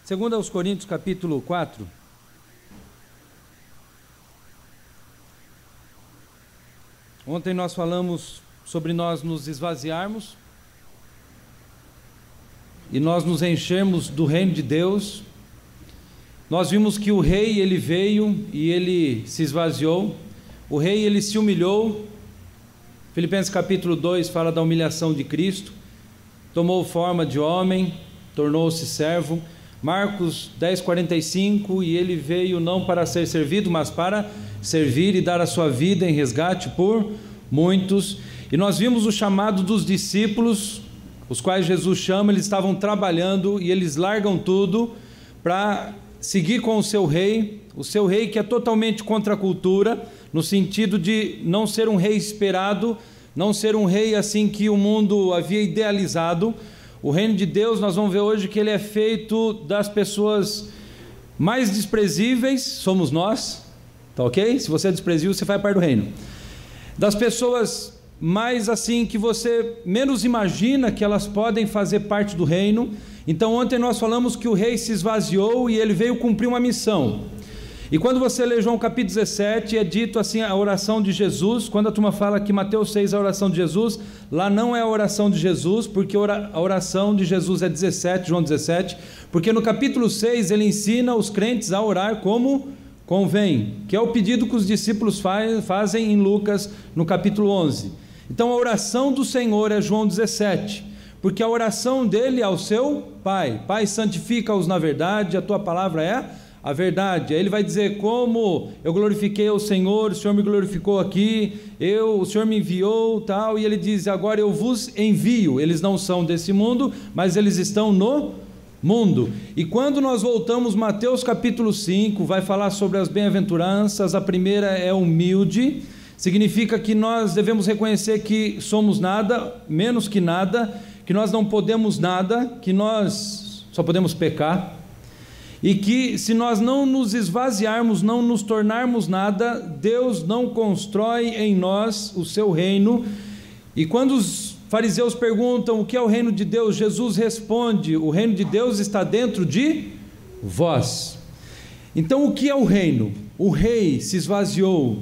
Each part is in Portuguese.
Segundo aos Coríntios, capítulo 4. Ontem nós falamos sobre nós nos esvaziarmos e nós nos enchermos do reino de Deus. Nós vimos que o rei, ele veio e ele se esvaziou. O rei, ele se humilhou. Filipenses capítulo 2 fala da humilhação de Cristo. Tomou forma de homem, tornou-se servo. Marcos 10:45, e ele veio não para ser servido, mas para servir e dar a sua vida em resgate por muitos. E nós vimos o chamado dos discípulos, os quais Jesus chama. Eles estavam trabalhando e eles largam tudo para seguir com o seu rei que é totalmente contra a cultura, no sentido de não ser um rei esperado, não ser um rei assim que o mundo havia idealizado. O reino de Deus, nós vamos ver hoje que ele é feito das pessoas mais desprezíveis, somos nós, tá ok? Se você é desprezível, você faz parte do reino. Das pessoas mais assim, que você menos imagina que elas podem fazer parte do reino. Então ontem nós falamos que o rei se esvaziou e ele veio cumprir uma missão. E quando você lê João capítulo 17, é dito assim a oração de Jesus. Quando a turma fala que Mateus 6 é a oração de Jesus, lá não é a oração de Jesus, porque a oração de Jesus é 17, João 17, porque no capítulo 6 ele ensina os crentes a orar como convém, que é o pedido que os discípulos fazem em Lucas no capítulo 11. Então a oração do Senhor é João 17, porque a oração dele é ao seu Pai. Pai, santifica-os na verdade, a tua palavra é a verdade. Aí ele vai dizer: como eu glorifiquei o Senhor me glorificou aqui, o Senhor me enviou, tal. E ele diz: agora eu vos envio. Eles não são desse mundo, mas eles estão no mundo. E quando nós voltamos, Mateus capítulo 5 vai falar sobre as bem-aventuranças. A primeira é humilde, significa que nós devemos reconhecer que somos nada, menos que nada, que nós não podemos nada, que nós só podemos pecar, e que se nós não nos esvaziarmos, não nos tornarmos nada, Deus não constrói em nós o seu reino. E quando os fariseus perguntam o que é o reino de Deus, Jesus responde: o reino de Deus está dentro de vós. Então o que é o reino? O rei se esvaziou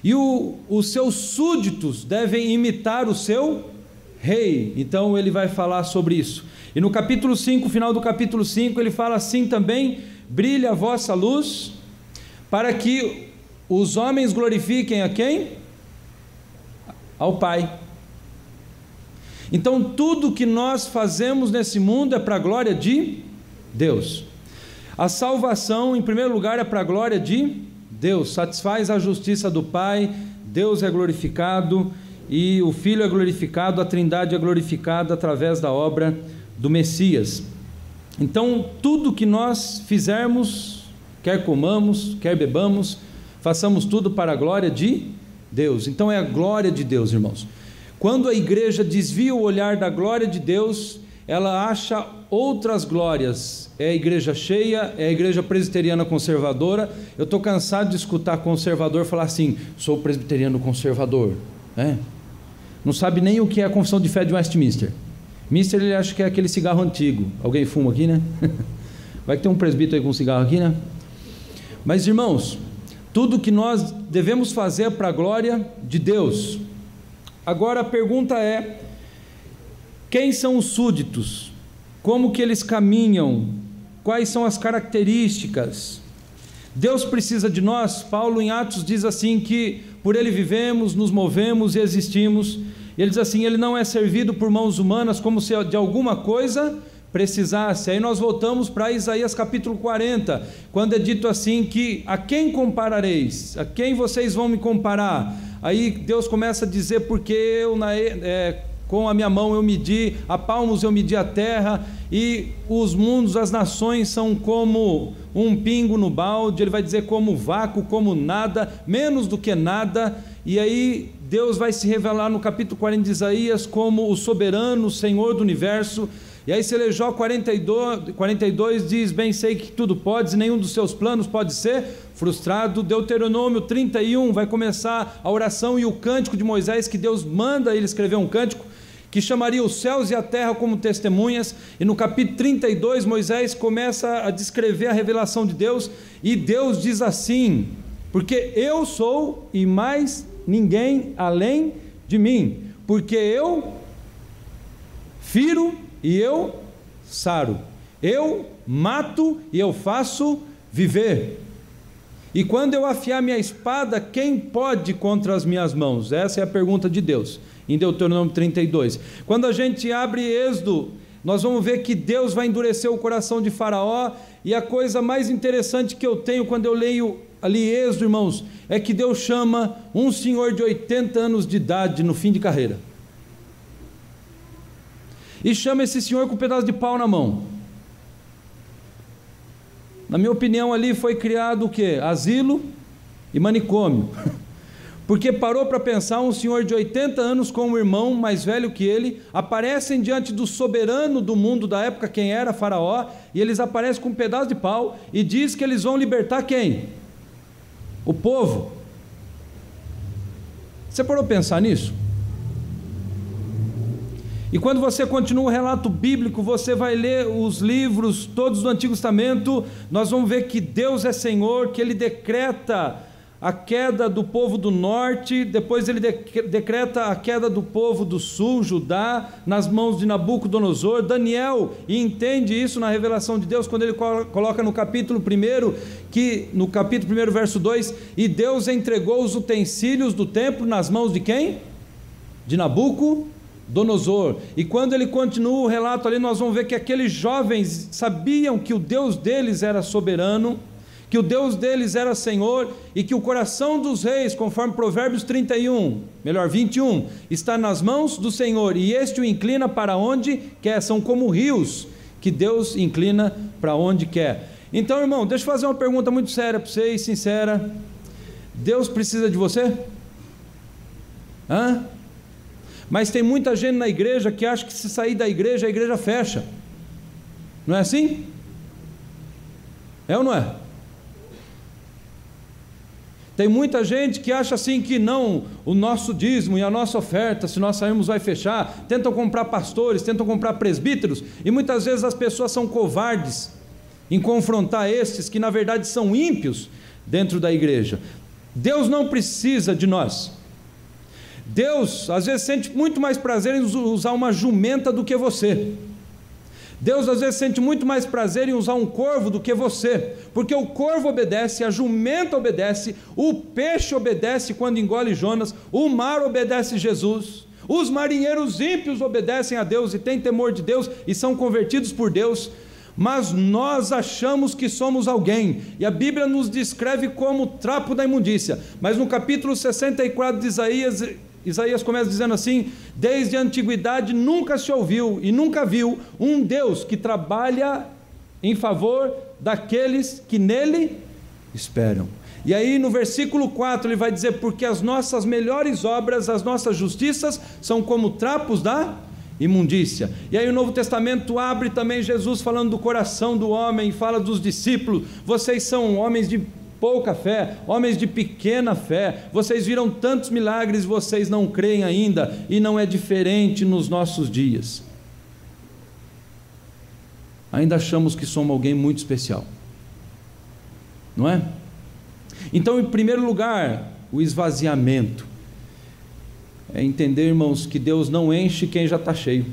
e os seus súditos devem imitar o seu rei. Então ele vai falar sobre isso. E no capítulo 5, final do capítulo 5, ele fala assim também: brilhe a vossa luz, para que os homens glorifiquem a quem? Ao Pai. Então tudo que nós fazemos nesse mundo é para a glória de Deus. A salvação, em primeiro lugar, é para a glória de Deus, satisfaz a justiça do Pai, Deus é glorificado e o Filho é glorificado, a Trindade é glorificada através da obra do Messias. Então tudo que nós fizermos, quer comamos, quer bebamos, façamos tudo para a glória de Deus. Então é a glória de Deus, irmãos. Quando a igreja desvia o olhar da glória de Deus, ela acha outras glórias. É a igreja cheia, é a igreja presbiteriana conservadora. Eu estou cansado de escutar conservador falar assim: sou presbiteriano conservador, não sabe nem o que é a confissão de fé de Westminster. Mister, ele acha que é aquele cigarro antigo. Alguém fuma aqui, né? Vai que tem um presbítero aí com cigarro aqui, né? Mas irmãos, tudo que nós devemos fazer para a glória de Deus. Agora a pergunta é: quem são os súditos? Como que eles caminham? Quais são as características? Deus precisa de nós. Paulo em Atos diz assim que por ele vivemos, nos movemos e existimos. Ele diz assim: ele não é servido por mãos humanas, como se de alguma coisa precisasse. Aí nós voltamos para Isaías capítulo 40, quando é dito assim que: a quem comparareis? A quem vocês vão me comparar? Aí Deus começa a dizer: porque eu com a minha mão eu medi, a palmos eu medi a terra, e os mundos, as nações são como um pingo no balde. Ele vai dizer como vácuo, como nada, menos do que nada. E aí Deus vai se revelar no capítulo 40 de Isaías como o soberano, o Senhor do universo. E aí se lê Jó 42 diz: bem sei que tudo podes e nenhum dos seus planos pode ser frustrado. Deuteronômio 31 vai começar a oração e o cântico de Moisés, que Deus manda ele escrever um cântico, que chamaria os céus e a terra como testemunhas, e no capítulo 32 Moisés começa a descrever a revelação de Deus, e Deus diz assim: porque eu sou e mais ninguém além de mim, porque eu firo e eu saro, eu mato e eu faço viver. E quando eu afiar minha espada, quem pode contra as minhas mãos? Essa é a pergunta de Deus, em Deuteronômio 32. Quando a gente abre Êxodo, nós vamos ver que Deus vai endurecer o coração de Faraó, e a coisa mais interessante que eu tenho quando eu leio ali Êxodo, irmãos, é que Deus chama um senhor de 80 anos de idade no fim de carreira, e chama esse senhor com um pedaço de pau na mão. Na minha opinião, ali foi criado o quê? Asilo e manicômio, porque parou para pensar, um senhor de 80 anos com um irmão mais velho que ele, aparecem diante do soberano do mundo da época, quem era Faraó, e eles aparecem com um pedaço de pau, e diz que eles vão libertar quem? O povo. Você parou para pensar nisso? E quando você continua o relato bíblico, você vai ler os livros todos do Antigo Testamento, nós vamos ver que Deus é Senhor, que Ele decreta a queda do povo do norte, depois Ele decreta a queda do povo do sul, Judá, nas mãos de Nabucodonosor. Daniel entende isso na revelação de Deus, quando ele coloca no capítulo 1, que no capítulo 1, verso 2, e Deus entregou os utensílios do templo nas mãos de quem? De Nabucodonosor. E quando ele continua o relato ali, nós vamos ver que aqueles jovens sabiam que o Deus deles era soberano, que o Deus deles era Senhor, e que o coração dos reis, conforme Provérbios 21, está nas mãos do Senhor, e este o inclina para onde quer. São como rios que Deus inclina para onde quer. Então, irmão, deixa eu fazer uma pergunta muito séria para vocês, sincera: Deus precisa de você? Mas tem muita gente na igreja que acha que se sair da igreja, a igreja fecha. Não é assim? É ou não é? Tem muita gente que acha assim que não, o nosso dízimo e a nossa oferta, se nós sairmos, vai fechar. Tentam comprar pastores, tentam comprar presbíteros, e muitas vezes as pessoas são covardes em confrontar estes que na verdade são ímpios dentro da igreja. Deus não precisa de nós. Deus às vezes sente muito mais prazer em usar uma jumenta do que você. Deus às vezes sente muito mais prazer em usar um corvo do que você, porque o corvo obedece, a jumenta obedece, o peixe obedece quando engole Jonas, o mar obedece Jesus, os marinheiros ímpios obedecem a Deus e têm temor de Deus e são convertidos por Deus. Mas nós achamos que somos alguém, e a Bíblia nos descreve como trapo da imundícia. Mas no capítulo 64 de Isaías começa dizendo assim: desde a antiguidade nunca se ouviu e nunca viu um Deus que trabalha em favor daqueles que nele esperam. E aí no versículo 4 ele vai dizer: porque as nossas melhores obras, as nossas justiças são como trapos da imundícia. E aí o Novo Testamento abre também Jesus falando do coração do homem, fala dos discípulos: vocês são homens de pouca fé, homens de pequena fé, vocês viram tantos milagres, vocês não creem ainda. E não é diferente nos nossos dias. Ainda achamos que somos alguém muito especial, não é? Então, em primeiro lugar, o esvaziamento é entender, irmãos, que Deus não enche quem já está cheio.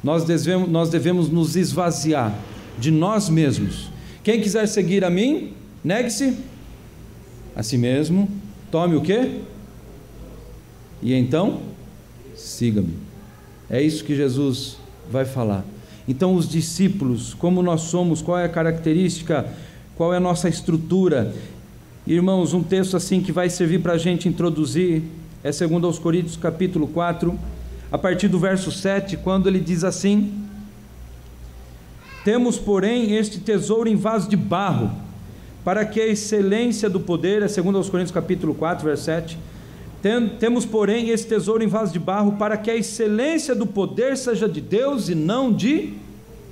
Nós devemos nos esvaziar de nós mesmos. Quem quiser seguir a mim, negue-se a si mesmo, tome o quê? E então, siga-me. É isso que Jesus vai falar. Então os discípulos, como nós somos, qual é a característica, qual é a nossa estrutura? Irmãos, um texto assim que vai servir para a gente introduzir, é 2 Coríntios capítulo 4, a partir do verso 7, quando ele diz assim: temos porém este tesouro em vaso de barro, para que a excelência do poder, é 2 Coríntios capítulo 4, verso 7, temos porém esse tesouro em vaso de barro, para que a excelência do poder seja de Deus e não de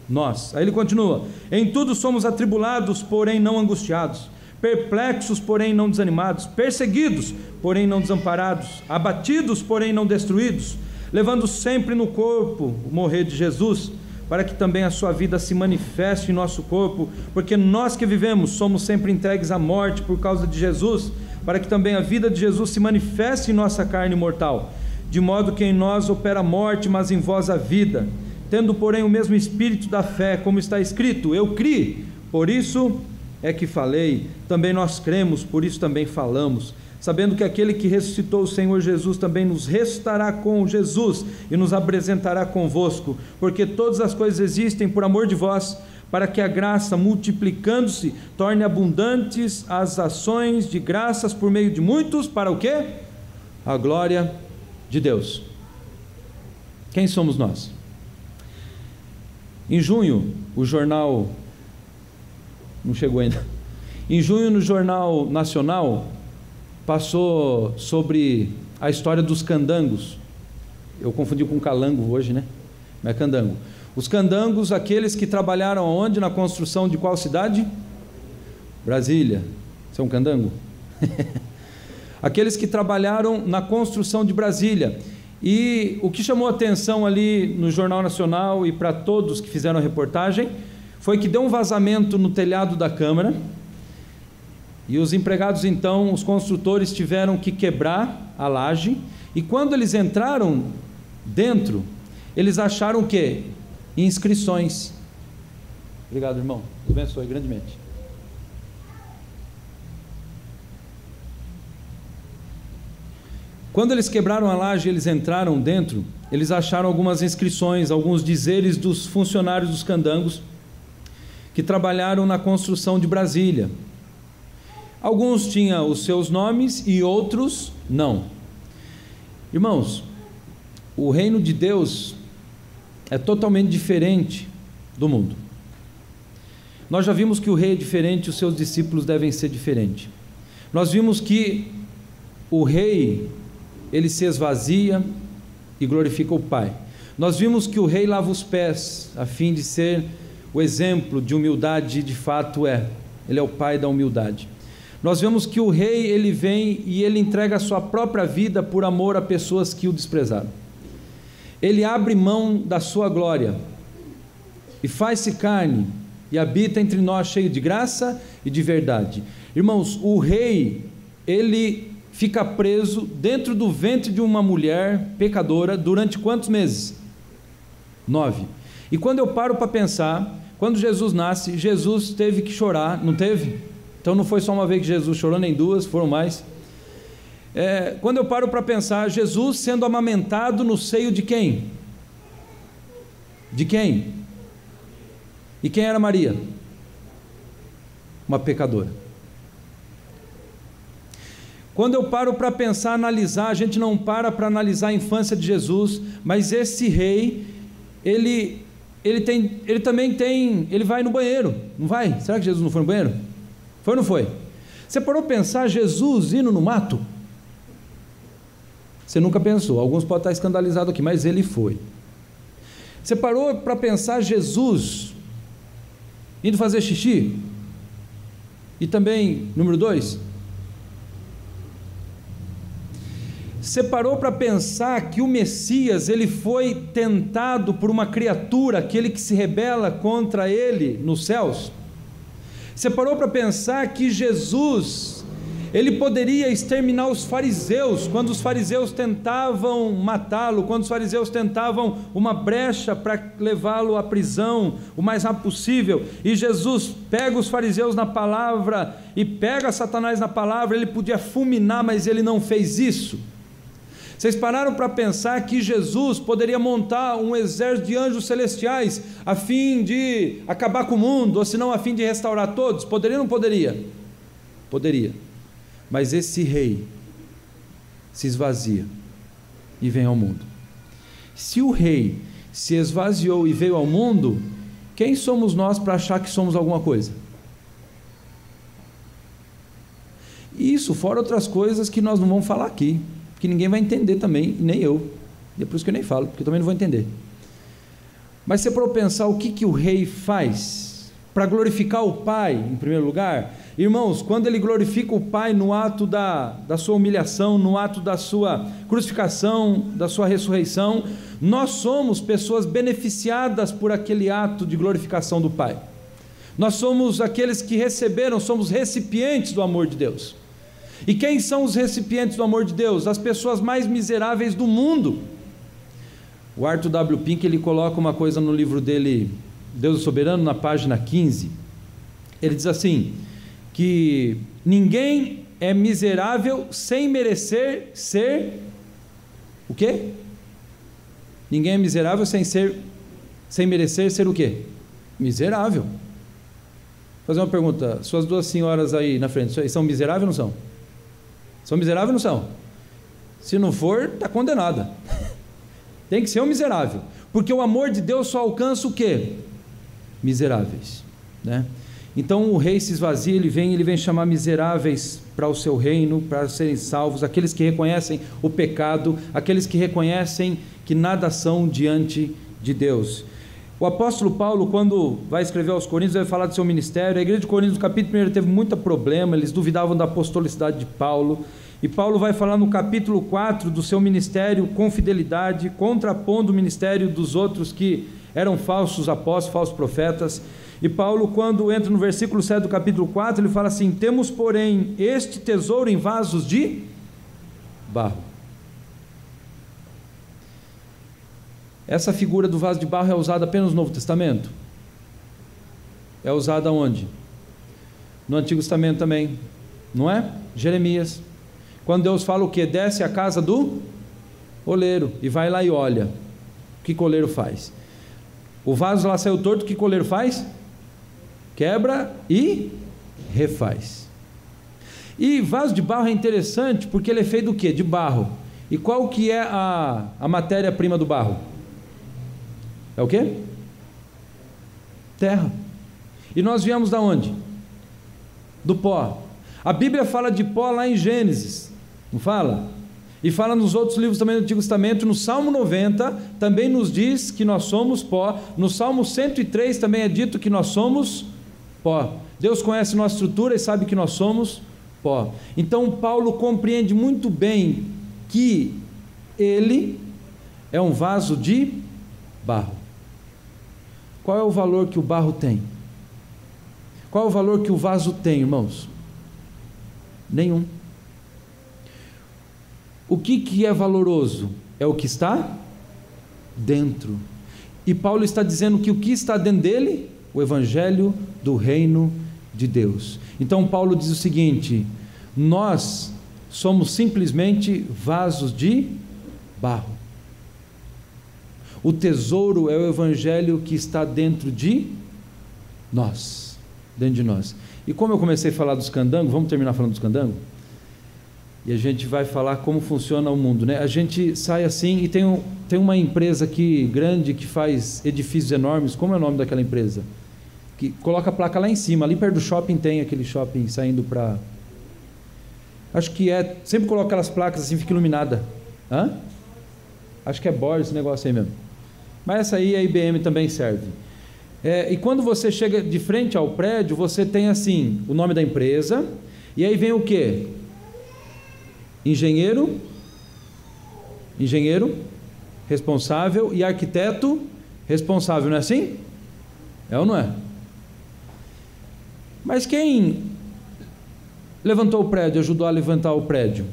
nós. Aí ele continua: em tudo somos atribulados, porém não angustiados, perplexos, porém não desanimados, perseguidos, porém não desamparados, abatidos, porém não destruídos, levando sempre no corpo o morrer de Jesus, para que também a sua vida se manifeste em nosso corpo, porque nós que vivemos somos sempre entregues à morte por causa de Jesus, para que também a vida de Jesus se manifeste em nossa carne mortal, de modo que em nós opera a morte, mas em vós a vida, tendo porém o mesmo espírito da fé, como está escrito: eu criei, por isso é que falei, também nós cremos, por isso também falamos, sabendo que aquele que ressuscitou o Senhor Jesus também nos ressuscitará com Jesus e nos apresentará convosco, porque todas as coisas existem por amor de vós, para que a graça, multiplicando-se, torne abundantes as ações de graças por meio de muitos, para o quê? A glória de Deus. Quem somos nós? Em junho, o jornal... não chegou ainda. Em junho, no Jornal Nacional, passou sobre a história dos candangos. Eu confundi com calango hoje, né? Mas é candango. Os candangos, aqueles que trabalharam onde? Na construção de qual cidade? Brasília. Você é um candango? Aqueles que trabalharam na construção de Brasília. E o que chamou a atenção ali no Jornal Nacional e para todos que fizeram a reportagem foi que deu um vazamento no telhado da Câmara, e os empregados, então, os construtores, tiveram que quebrar a laje, e quando eles entraram dentro, eles acharam o quê? Inscrições. Obrigado, irmão, Deus abençoe grandemente. Quando eles quebraram a laje, eles entraram dentro, eles acharam algumas inscrições, alguns dizeres dos funcionários dos candangos que trabalharam na construção de Brasília. Alguns tinham os seus nomes e outros não. Irmãos, o reino de Deus é totalmente diferente do mundo. Nós já vimos que o rei é diferente, os seus discípulos devem ser diferentes. Nós vimos que o rei, ele se esvazia e glorifica o Pai. Nós vimos que o rei lava os pés, a fim de ser o exemplo de humildade, de fato ele é o pai da humildade. Nós vemos que o rei, ele vem e ele entrega a sua própria vida por amor a pessoas que o desprezaram. Ele abre mão da sua glória e faz-se carne e habita entre nós cheio de graça e de verdade. Irmãos, o rei, ele fica preso dentro do ventre de uma mulher pecadora durante quantos meses? 9. E quando eu paro para pensar, quando Jesus nasce, Jesus teve que chorar, não teve? Então não foi só uma vez que Jesus chorou, nem duas, foram mais. Quando eu paro para pensar, Jesus sendo amamentado no seio de quem? De quem? E quem era Maria? Uma pecadora. Quando eu paro para pensar, analisar, a gente não para analisar a infância de Jesus, mas esse rei, ele também tem, ele vai no banheiro, não vai? Será que Jesus não foi no banheiro? Foi ou não foi? Você parou para pensar Jesus indo no mato? Você nunca pensou, alguns podem estar escandalizados aqui, mas ele foi. Você parou para pensar Jesus indo fazer xixi? E também, número 2, você parou para pensar que o Messias, ele foi tentado por uma criatura, aquele que se rebela contra ele nos céus? Você parou para pensar que Jesus, ele poderia exterminar os fariseus, quando os fariseus tentavam matá-lo, quando os fariseus tentavam uma brecha para levá-lo à prisão o mais rápido possível, e Jesus pega os fariseus na palavra, e pega Satanás na palavra, ele podia fulminar, mas ele não fez isso. Vocês pararam para pensar que Jesus poderia montar um exército de anjos celestiais a fim de acabar com o mundo, ou se não a fim de restaurar todos? Poderia ou não poderia? Poderia. Mas esse rei se esvazia e vem ao mundo. Se o rei se esvaziou e veio ao mundo, quem somos nós para achar que somos alguma coisa? Isso, fora outras coisas que nós não vamos falar aqui, que ninguém vai entender também, nem eu, e é por isso que eu nem falo, porque eu também não vou entender. Mas se for pensar o que o rei faz, para glorificar o Pai, em primeiro lugar. Irmãos, quando ele glorifica o Pai no ato da sua humilhação, no ato da sua crucificação, da sua ressurreição, nós somos pessoas beneficiadas por aquele ato de glorificação do Pai. Nós somos aqueles que receberam, somos recipientes do amor de Deus. E quem são os recipientes do amor de Deus? As pessoas mais miseráveis do mundo. O Arthur W. Pink, ele coloca uma coisa no livro dele, Deus é Soberano, na página 15. Ele diz assim, que ninguém é miserável sem merecer ser o quê? Ninguém é miserável sem merecer ser o quê? Miserável. Vou fazer uma pergunta, suas duas senhoras aí na frente, são miseráveis ou não são? São miseráveis ou não são? Se não for, está condenada. Tem que ser um miserável, porque o amor de Deus só alcança o quê? Miseráveis, né? Então o rei se esvazia, ele vem chamar miseráveis para o seu reino, para serem salvos, aqueles que reconhecem o pecado, aqueles que reconhecem que nada são diante de Deus. O apóstolo Paulo, quando vai escrever aos Coríntios, vai falar do seu ministério. A igreja de Coríntios, no capítulo 1, teve muito problema, eles duvidavam da apostolicidade de Paulo, e Paulo vai falar no capítulo 4 do seu ministério com fidelidade, contrapondo o ministério dos outros que eram falsos apóstolos, falsos profetas. E Paulo, quando entra no versículo 7 do capítulo 4, ele fala assim: temos, porém, este tesouro em vasos de barro. Essa figura do vaso de barro é usada apenas no Novo Testamento? É usada onde? No Antigo Testamento também, não é? Jeremias, quando Deus fala o que? Desce à casa do oleiro e vai lá e olha. O que o oleiro faz? O vaso lá saiu torto, o que o oleiro faz? Quebra e refaz. E vaso de barro é interessante porque ele é feito do quê? De barro. E qual que é a matéria-prima do barro? É o quê? Terra. E nós viemos da onde? Do pó. A Bíblia fala de pó lá em Gênesis, não fala? E fala nos outros livros também do Antigo Testamento. No Salmo 90 também nos diz que nós somos pó. No Salmo 103 também é dito que nós somos pó. Deus conhece nossa estrutura e sabe que nós somos pó. Então Paulo compreende muito bem que ele é um vaso de barro. Qual é o valor que o barro tem? Qual é o valor que o vaso tem, irmãos? Nenhum. O que é valoroso? É o que está dentro. E Paulo está dizendo que o que está dentro dele? O evangelho do reino de Deus. Então Paulo diz o seguinte: nós somos simplesmente vasos de barro. O tesouro é o evangelho que está dentro de nós, dentro de nós. E como eu comecei a falar dos candangos, vamos terminar falando dos candangos? E a gente vai falar como funciona o mundo, né? A gente sai assim e tem uma empresa aqui grande que faz edifícios enormes. Como é o nome daquela empresa? Que coloca a placa lá em cima, ali perto do shopping tem aquele shopping saindo para... Acho que sempre coloca aquelas placas assim, fica iluminada. Hã? Acho que é Bosch esse negócio aí mesmo. Mas essa aí a IBM também serve. E quando você chega de frente ao prédio, você tem assim, o nome da empresa, e aí vem o quê? Engenheiro responsável e arquiteto responsável, não é assim? É ou não é? Mas quem levantou o prédio, ajudou a levantar o prédio?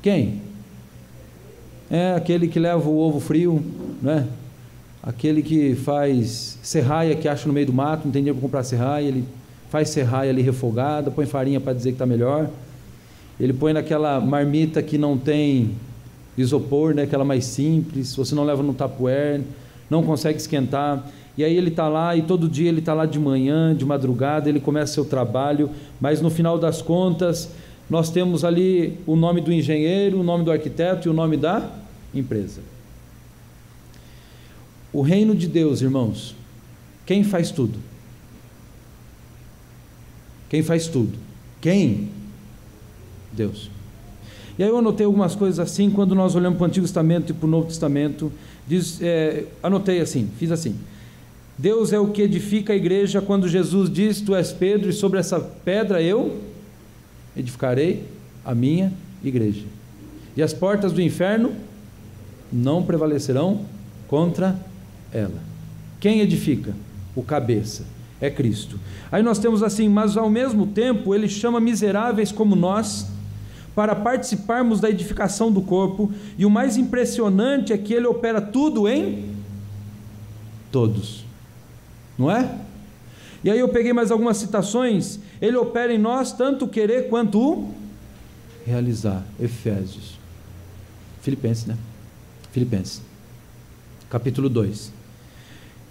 Quem? É aquele que leva o ovo frio, não é? Aquele que faz serraia, que acha no meio do mato, não tem dinheiro para comprar serraia, ele faz serraia ali refogada, põe farinha para dizer que está melhor, ele põe naquela marmita que não tem isopor, né? Aquela mais simples, você não leva no tupperware, não consegue esquentar, e aí ele está lá, e todo dia ele está lá de manhã, de madrugada, ele começa seu trabalho, mas no final das contas, nós temos ali o nome do engenheiro, o nome do arquiteto e o nome da empresa. O reino de Deus, irmãos, quem faz tudo? Quem faz tudo? Quem? Deus. E aí eu anotei algumas coisas assim, quando nós olhamos para o Antigo Testamento e para o Novo Testamento, anotei assim, fiz assim: Deus é o que edifica a igreja quando Jesus diz: tu és Pedro, e sobre essa pedra eu edificarei a minha igreja, e as portas do inferno não prevalecerão contra ela. Quem edifica? O cabeça, é Cristo. Aí nós temos assim: mas ao mesmo tempo ele chama miseráveis como nós para participarmos da edificação do corpo, e o mais impressionante é que ele opera tudo em todos, não é? E aí eu peguei mais algumas citações. Ele opera em nós tanto o querer quanto o realizar. Efésios, Filipenses, né? Filipenses, capítulo 2.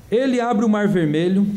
Ele abre o mar vermelho,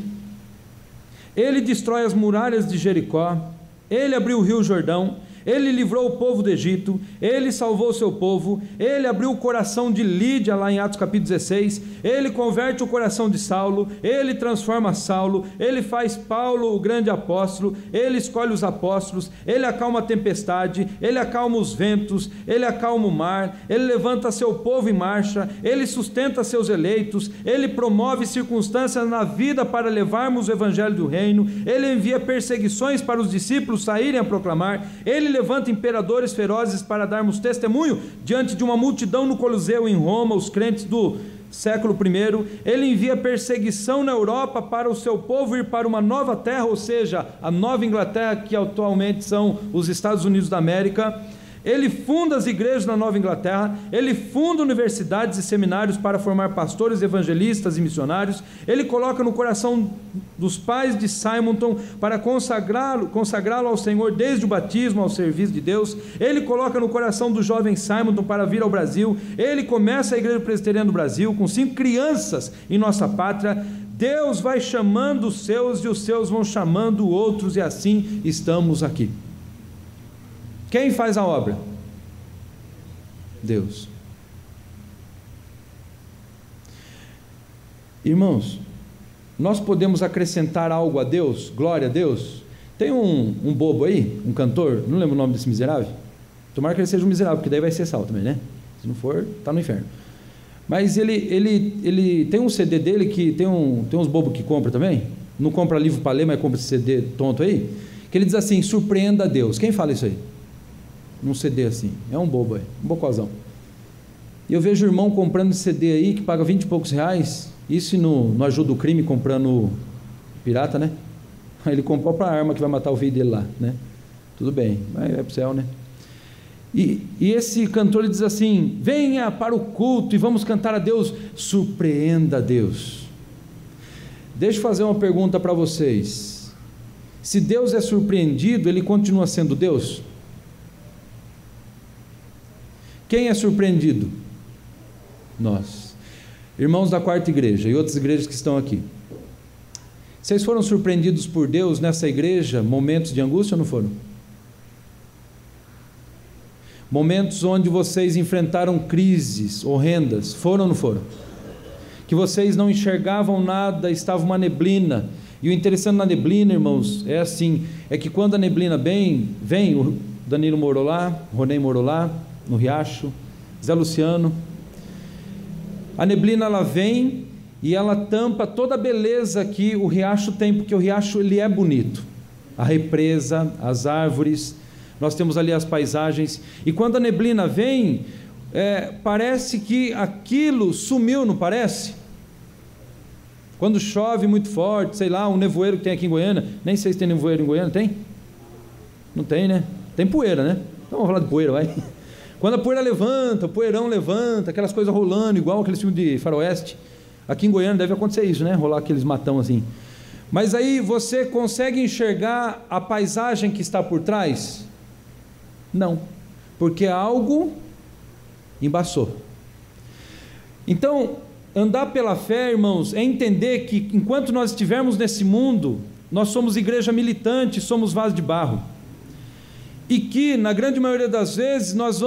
ele destrói as muralhas de Jericó, ele abriu o rio Jordão, ele livrou o povo do Egito, ele salvou o seu povo, ele abriu o coração de Lídia, lá em Atos capítulo 16, ele converte o coração de Saulo, ele transforma Saulo, ele faz Paulo o grande apóstolo, ele escolhe os apóstolos, ele acalma a tempestade, ele acalma os ventos, ele acalma o mar, ele levanta seu povo em marcha, ele sustenta seus eleitos, ele promove circunstâncias na vida para levarmos o evangelho do reino, ele envia perseguições para os discípulos saírem a proclamar, ele levanta imperadores ferozes para darmos testemunho diante de uma multidão no Coliseu em Roma, os crentes do século I, ele envia perseguição na Europa para o seu povo ir para uma nova terra, ou seja, a Nova Inglaterra, que atualmente são os Estados Unidos da América. Ele funda as igrejas na Nova Inglaterra, ele funda universidades e seminários para formar pastores, evangelistas e missionários, ele coloca no coração dos pais de Simonton para consagrá-lo ao Senhor desde o batismo ao serviço de Deus, ele coloca no coração do jovem Simonton para vir ao Brasil, ele começa a igreja presbiteriana do Brasil com 5 crianças em nossa pátria. Deus vai chamando os seus e os seus vão chamando outros, e assim estamos aqui. Quem faz a obra? Deus. Irmãos, nós podemos acrescentar algo a Deus? Glória a Deus. Tem um bobo aí, um cantor, não lembro o nome desse miserável. Tomara que ele seja um miserável, porque daí vai ser salvo também, né? Se não for, está no inferno. Mas ele tem um CD dele que tem uns bobos que compra também. Não compra livro para ler, mas compra esse CD tonto aí. Que ele diz assim: surpreenda a Deus. Quem fala isso aí? Num CD assim, é um bobo aí, um bocozão. E eu vejo o irmão comprando CD aí, que paga 20 e poucos reais, isso no Ajuda o Crime, comprando pirata, né? Aí ele comprou para a arma que vai matar o filho dele lá, né? Tudo bem, mas é pro céu, né? E esse cantor, ele diz assim: venha para o culto e vamos cantar a Deus, surpreenda a Deus. Deixa eu fazer uma pergunta para vocês: se Deus é surpreendido, ele continua sendo Deus? Quem é surpreendido? Nós, irmãos da quarta igreja e outras igrejas que estão aqui. Vocês foram surpreendidos por Deus nessa igreja, momentos de angústia ou não foram? Momentos onde vocês enfrentaram crises horrendas, foram ou não foram? Que vocês não enxergavam nada, estava uma neblina. E o interessante na neblina, irmãos, é assim, é que quando a neblina vem, o Danilo morou lá, o Ronei morou lá, no Riacho, Zé Luciano, a neblina ela vem e ela tampa toda a beleza que o Riacho tem, porque o Riacho ele é bonito, a represa, as árvores, nós temos ali as paisagens, e quando a neblina vem, parece que aquilo sumiu, não parece? Quando chove muito forte, sei lá, um nevoeiro que tem aqui em Goiânia, nem sei se tem nevoeiro em Goiânia, tem? Não tem, né? Tem poeira, né? Então vamos falar de poeira, vai. Quando a poeira levanta, o poeirão levanta, aquelas coisas rolando, igual aqueles filmes de faroeste, aqui em Goiânia deve acontecer isso, né? Rolar aqueles matão assim. Mas aí você consegue enxergar a paisagem que está por trás? Não, porque algo embaçou. Então, andar pela fé, irmãos, é entender que enquanto nós estivermos nesse mundo, nós somos igreja militante, somos vaso de barro. E que, na grande maioria das vezes, nós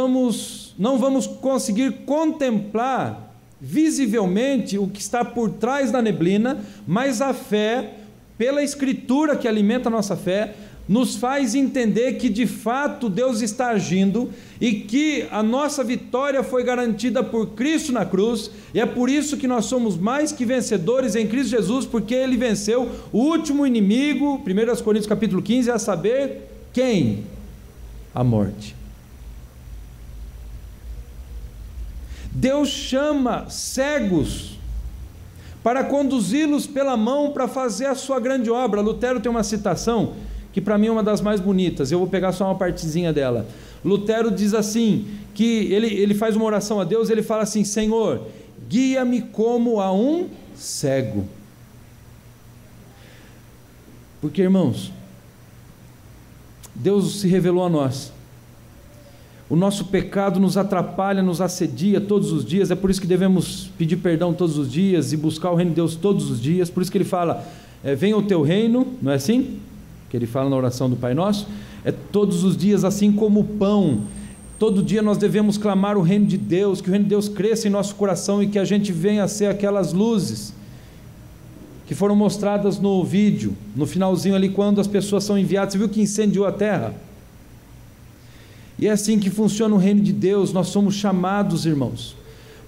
não vamos conseguir contemplar visivelmente o que está por trás da neblina, mas a fé, pela Escritura que alimenta a nossa fé, nos faz entender que de fato Deus está agindo e que a nossa vitória foi garantida por Cristo na cruz, e é por isso que nós somos mais que vencedores em Cristo Jesus, porque Ele venceu o último inimigo, 1 Coríntios capítulo 15, a saber, quem? A morte. Deus chama cegos para conduzi-los pela mão para fazer a sua grande obra. Lutero tem uma citação que para mim é uma das mais bonitas, eu vou pegar só uma partezinha dela. Lutero diz assim, que ele faz uma oração a Deus, ele fala assim: Senhor, guia-me como a um cego. Porque, irmãos, Deus se revelou a nós. O nosso pecado nos atrapalha, nos assedia todos os dias, é por isso que devemos pedir perdão todos os dias e buscar o reino de Deus todos os dias. Por isso que ele fala, venha o teu reino, não é assim? Que ele fala na oração do Pai Nosso, é todos os dias, assim como o pão. Todo dia nós devemos clamar o reino de Deus, que o reino de Deus cresça em nosso coração e que a gente venha a ser aquelas luzes que foram mostradas no vídeo, no finalzinho ali, quando as pessoas são enviadas. Você viu que incendiou a terra? E é assim que funciona o reino de Deus. Nós somos chamados, irmãos,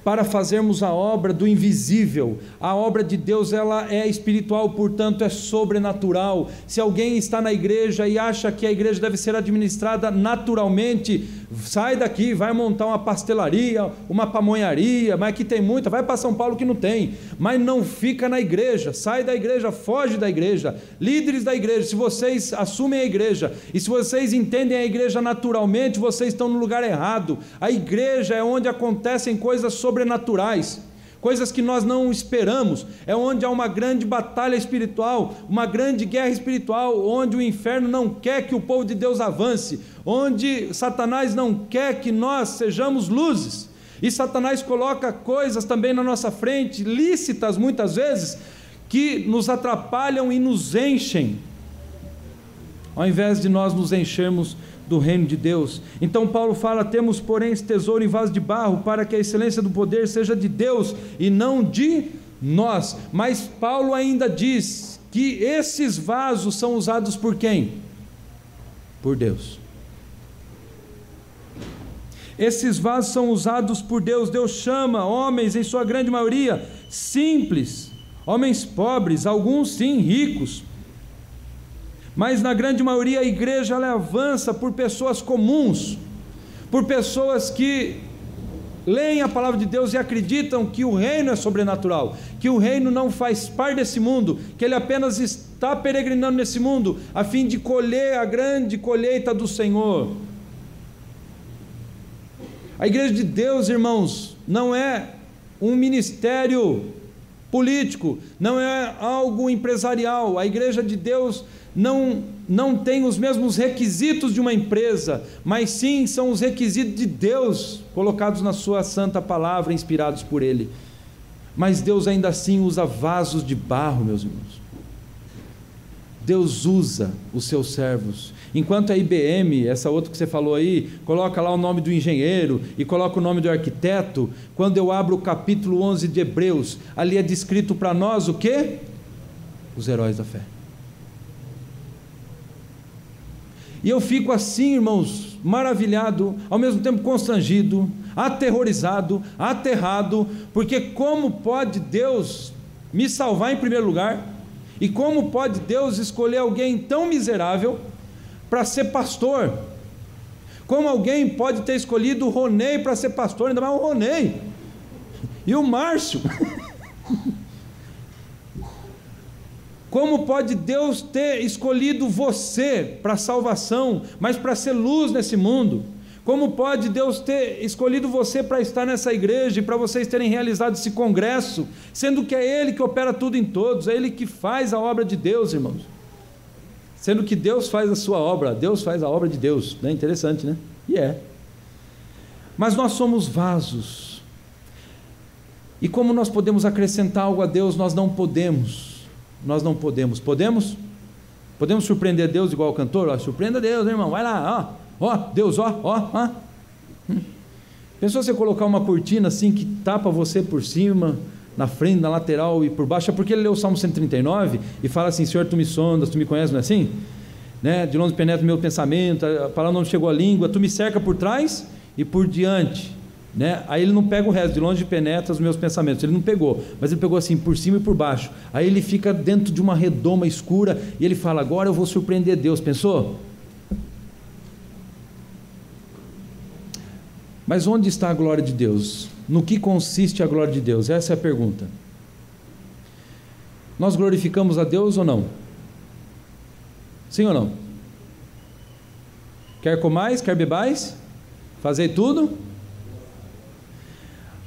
para fazermos a obra do invisível. A obra de Deus, ela é espiritual, portanto é sobrenatural. Se alguém está na igreja e acha que a igreja deve ser administrada naturalmente, sai daqui, vai montar uma pastelaria, uma pamonharia, mas aqui tem muita, vai para São Paulo que não tem, mas não fica na igreja, sai da igreja, foge da igreja. Líderes da igreja, se vocês assumem a igreja, e se vocês entendem a igreja naturalmente, vocês estão no lugar errado. A igreja é onde acontecem coisas sobrenaturais, coisas que nós não esperamos, é onde há uma grande batalha espiritual, uma grande guerra espiritual, onde o inferno não quer que o povo de Deus avance, onde Satanás não quer que nós sejamos luzes, e Satanás coloca coisas também na nossa frente, lícitas muitas vezes, que nos atrapalham e nos enchem, ao invés de nós nos enchermos do reino de Deus. Então Paulo fala: temos porém esse tesouro em vaso de barro, para que a excelência do poder seja de Deus e não de nós. Mas Paulo ainda diz que esses vasos são usados por quem? Por Deus. Esses vasos são usados por Deus. Deus chama homens, em sua grande maioria, simples, homens pobres, alguns sim ricos, mas na grande maioria a igreja ela avança por pessoas comuns, por pessoas que leem a palavra de Deus e acreditam que o reino é sobrenatural, que o reino não faz parte desse mundo, que ele apenas está peregrinando nesse mundo a fim de colher a grande colheita do Senhor. A igreja de Deus, irmãos, não é um ministério político, não é algo empresarial. A igreja de Deus não tem os mesmos requisitos de uma empresa, mas sim são os requisitos de Deus, colocados na sua santa palavra, inspirados por Ele. Mas Deus ainda assim usa vasos de barro, meus irmãos. Deus usa os seus servos. Enquanto a IBM, essa outra que você falou aí, coloca lá o nome do engenheiro e coloca o nome do arquiteto, quando eu abro o capítulo 11 de Hebreus, ali é descrito para nós o quê? Os heróis da fé. E eu fico assim, irmãos, maravilhado, ao mesmo tempo constrangido, aterrorizado, aterrado, porque como pode Deus me salvar em primeiro lugar? E como pode Deus escolher alguém tão miserável para ser pastor? Como alguém pode ter escolhido o Ronei para ser pastor, ainda mais o Ronei e o Márcio? Como pode Deus ter escolhido você para salvação, mas para ser luz nesse mundo? Como pode Deus ter escolhido você para estar nessa igreja e para vocês terem realizado esse congresso, sendo que é Ele que opera tudo em todos, é Ele que faz a obra de Deus, irmãos? Sendo que Deus faz a sua obra, Deus faz a obra de Deus, né? Interessante, né? E é. Mas nós somos vasos, e como nós podemos acrescentar algo a Deus? Nós não podemos. Podemos? Podemos surpreender Deus igual o cantor? Ó, surpreenda Deus, irmão, vai lá, ó, Deus, ó. Pensou você colocar uma cortina assim que tapa você por cima, na frente, na lateral e por baixo? É porque ele leu o Salmo 139 e fala assim: Senhor, tu me sondas, tu me conheces, não é assim? né? De longe penetra o meu pensamento, a palavra não chegou à língua, tu me cerca por trás e por diante, né? Aí ele não pega o resto, de longe penetra os meus pensamentos, ele não pegou, mas ele pegou assim, por cima e por baixo. Aí ele fica dentro de uma redoma escura, e ele fala, agora eu vou surpreender Deus, pensou? Mas onde está a glória de Deus? No que consiste a glória de Deus? Essa é a pergunta. Nós glorificamos a Deus ou não? Sim ou não? Quer comais, quer bebais? Fazei tudo?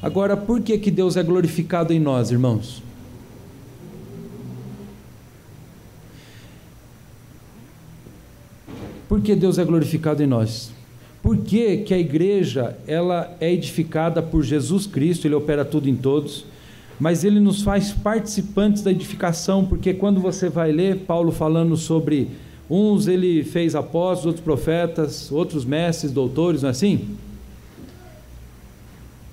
Agora, por que que Deus é glorificado em nós, irmãos? Por que Deus é glorificado em nós? Por que que a igreja, ela é edificada por Jesus Cristo, Ele opera tudo em todos, mas Ele nos faz participantes da edificação, porque quando você vai ler Paulo falando sobre uns Ele fez apóstolos, outros profetas, outros mestres, doutores, não é assim?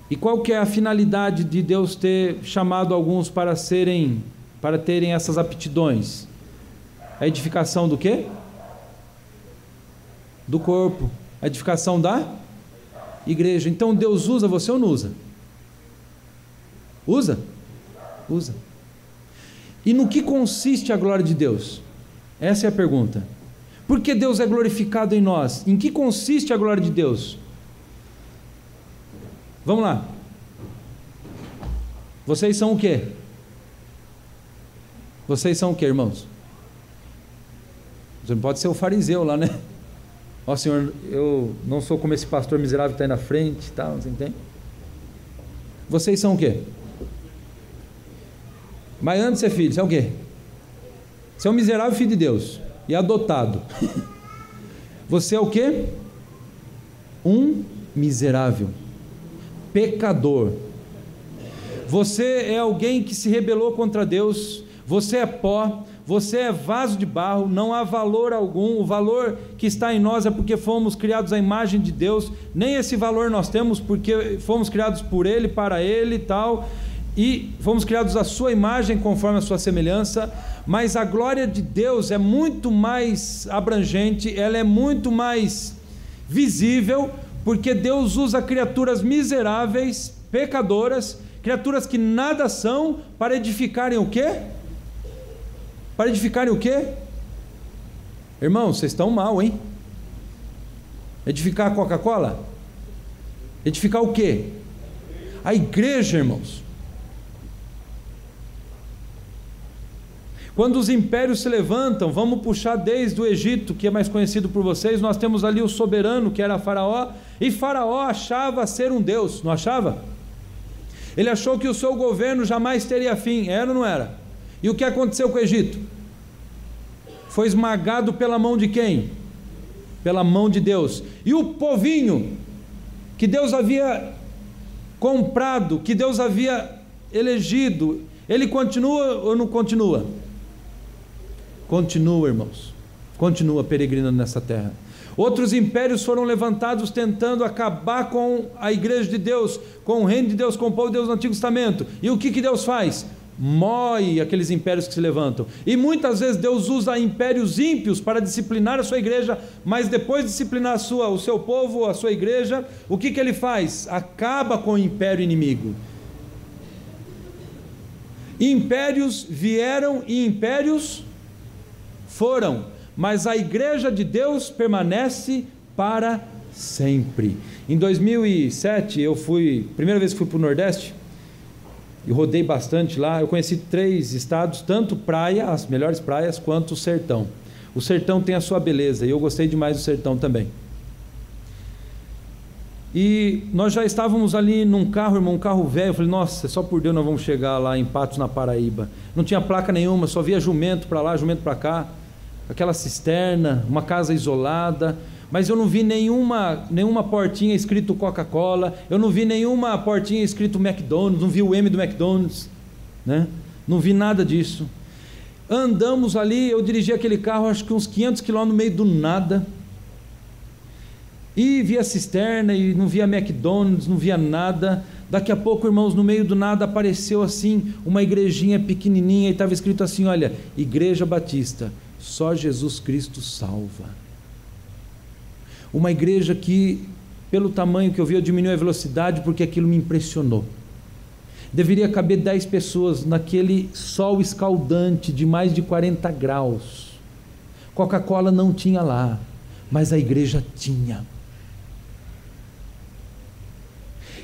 E qual que é a finalidade de Deus ter chamado alguns para terem essas aptidões? A edificação do quê? Do corpo. A edificação da igreja. Então Deus usa você ou não usa? Usa? Usa. E no que consiste a glória de Deus? Essa é a pergunta. Por que Deus é glorificado em nós? Em que consiste a glória de Deus? Vamos lá. Vocês são o quê? Vocês são o quê, irmãos? Você não pode ser o fariseu lá, né? Ó Senhor, eu não sou como esse pastor miserável que está aí na frente, tá? Você entende? Vocês são o quê? Mas antes de ser filho, você é o quê? Você é um miserável filho de Deus e adotado. Você é o quê? Um miserável, pecador. Você é alguém que se rebelou contra Deus. Você é pó. Você é vaso de barro, não há valor algum. O valor que está em nós é porque fomos criados à imagem de Deus. Nem esse valor nós temos, porque fomos criados por Ele, para Ele e tal, e fomos criados à sua imagem, conforme a sua semelhança. Mas a glória de Deus é muito mais abrangente, ela é muito mais visível, porque Deus usa criaturas miseráveis, pecadoras, criaturas que nada são, para edificarem o quê? Para edificarem o quê? Irmãos, vocês estão mal, hein? Edificar a Coca-Cola? Edificar o quê? A igreja, irmãos. Quando os impérios se levantam, vamos puxar desde o Egito, que é mais conhecido por vocês, nós temos ali o soberano, que era Faraó, e Faraó achava ser um Deus, não achava? Ele achou que o seu governo jamais teria fim, era ou não era? E o que aconteceu com o Egito? Foi esmagado pela mão de quem? Pela mão de Deus. E o povinho que Deus havia comprado, que Deus havia elegido, ele continua ou não continua? Continua, irmãos. Continua peregrinando nessa terra. Outros impérios foram levantados tentando acabar com a igreja de Deus, com o reino de Deus, com o povo de Deus no Antigo Testamento. E o que Deus faz? Moe aqueles impérios que se levantam. E muitas vezes Deus usa impérios ímpios para disciplinar a sua igreja, mas depois de disciplinar o seu povo, a sua igreja, o que Ele faz? Acaba com o império inimigo. Impérios vieram e impérios foram, mas a igreja de Deus permanece para sempre. Em 2007 eu fui, primeira vez que fui para o Nordeste, e rodei bastante lá. Eu conheci 3 estados, tanto praia, as melhores praias, quanto o sertão. O sertão tem a sua beleza, e eu gostei demais do sertão também. E nós já estávamos ali num carro, irmão, um carro velho. Eu falei, nossa, só por Deus nós vamos chegar lá em Patos, na Paraíba. Não tinha placa nenhuma, só via jumento para lá, jumento para cá, aquela cisterna, uma casa isolada. Mas eu não vi nenhuma portinha escrito Coca-Cola, eu não vi nenhuma portinha escrito McDonald's, não vi o M do McDonald's, né? Não vi nada disso. Andamos ali, eu dirigi aquele carro, acho que uns 500 quilômetros no meio do nada, e via cisterna, e não via McDonald's, não via nada. Daqui a pouco, irmãos, no meio do nada apareceu assim, uma igrejinha pequenininha, e estava escrito assim, olha, Igreja Batista, só Jesus Cristo salva. Uma igreja que, pelo tamanho que eu vi, eu diminui a velocidade porque aquilo me impressionou. Deveria caber 10 pessoas naquele sol escaldante de mais de 40 graus. Coca-Cola não tinha lá, mas a igreja tinha.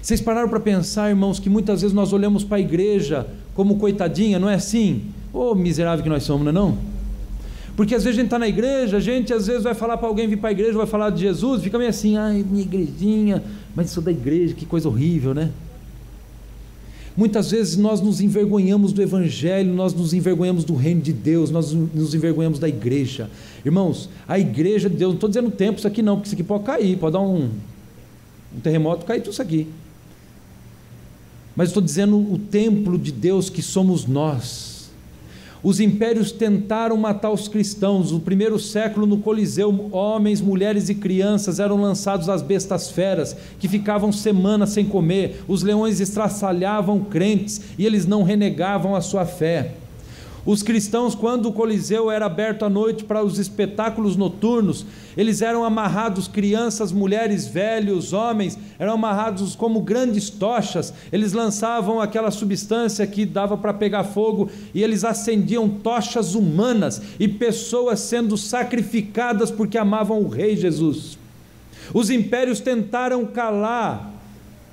Vocês pararam para pensar, irmãos, que muitas vezes nós olhamos para a igreja como coitadinha, não é assim? Ô, miserável que nós somos, não é não? Porque às vezes a gente está na igreja, a gente às vezes vai falar para alguém vir para a igreja, vai falar de Jesus, fica meio assim, ai, minha igrejinha, mas sou da igreja, que coisa horrível, né? Muitas vezes nós nos envergonhamos do Evangelho, nós nos envergonhamos do reino de Deus, nós nos envergonhamos da igreja. Irmãos, a igreja de Deus, não estou dizendo tempo isso aqui não, porque isso aqui pode cair, pode dar um terremoto, cair tudo isso aqui. Mas estou dizendo o templo de Deus que somos nós. Os impérios tentaram matar os cristãos. No primeiro século, no Coliseu, homens, mulheres e crianças eram lançados às bestas feras, que ficavam semanas sem comer. Os leões estraçalhavam crentes e eles não renegavam a sua fé. Os cristãos, quando o Coliseu era aberto à noite para os espetáculos noturnos, eles eram amarrados, crianças, mulheres, velhos, homens, eram amarrados como grandes tochas. Eles lançavam aquela substância que dava para pegar fogo e eles acendiam tochas humanas e pessoas sendo sacrificadas porque amavam o Rei Jesus. Os impérios tentaram calar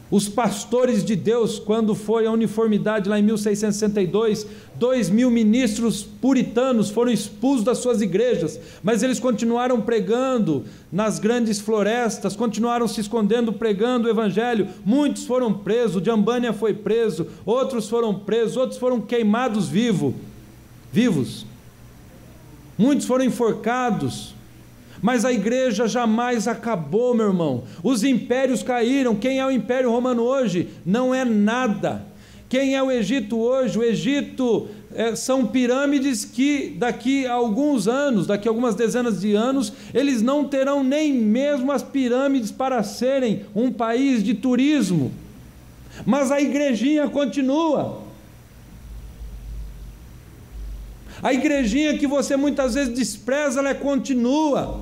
os pastores de Deus. Quando foi a uniformidade lá em 1662, 2.000 ministros puritanos foram expulsos das suas igrejas, mas eles continuaram pregando nas grandes florestas, continuaram se escondendo pregando o evangelho. Muitos foram presos, Jambânia foi preso, outros foram presos, outros foram queimados vivos, muitos foram enforcados. Mas a igreja jamais acabou, meu irmão. Os impérios caíram. Quem é o Império Romano hoje? Não é nada. Quem é o Egito hoje? O Egito são pirâmides que daqui a alguns anos, daqui a algumas dezenas de anos, eles não terão nem mesmo as pirâmides para serem um país de turismo. Mas a igrejinha continua. A igrejinha que você muitas vezes despreza, ela continua.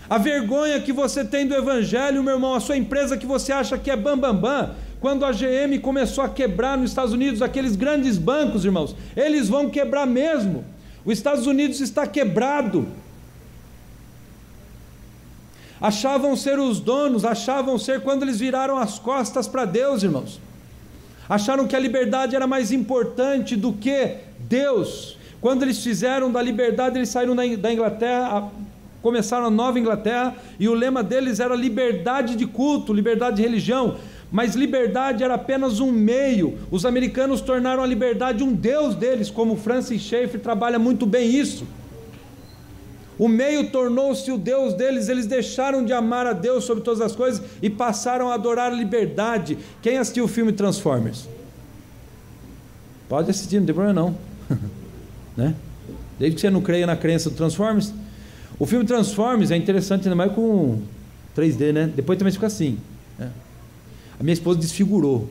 A vergonha que você tem do evangelho, meu irmão, a sua empresa que você acha que é bam. Quando a GM começou a quebrar nos Estados Unidos, aqueles grandes bancos, irmãos, eles vão quebrar mesmo. Os Estados Unidos está quebrado. Achavam ser os donos, achavam ser quando eles viraram as costas para Deus, irmãos. Acharam que a liberdade era mais importante do que Deus. Quando eles fizeram da liberdade, eles saíram da Inglaterra, começaram a Nova Inglaterra, e o lema deles era liberdade de culto, liberdade de religião, mas liberdade era apenas um meio. Os americanos tornaram a liberdade um Deus deles, como Francis Schaeffer trabalha muito bem isso. O meio tornou-se o Deus deles. Eles deixaram de amar a Deus sobre todas as coisas e passaram a adorar a liberdade. Quem assistiu o filme Transformers? Pode assistir, não tem problema não. Né? Desde que você não creia na crença do Transformers. O filme Transformers é interessante, ainda mais com 3D, né? Depois também fica assim, né? A minha esposa desfigurou,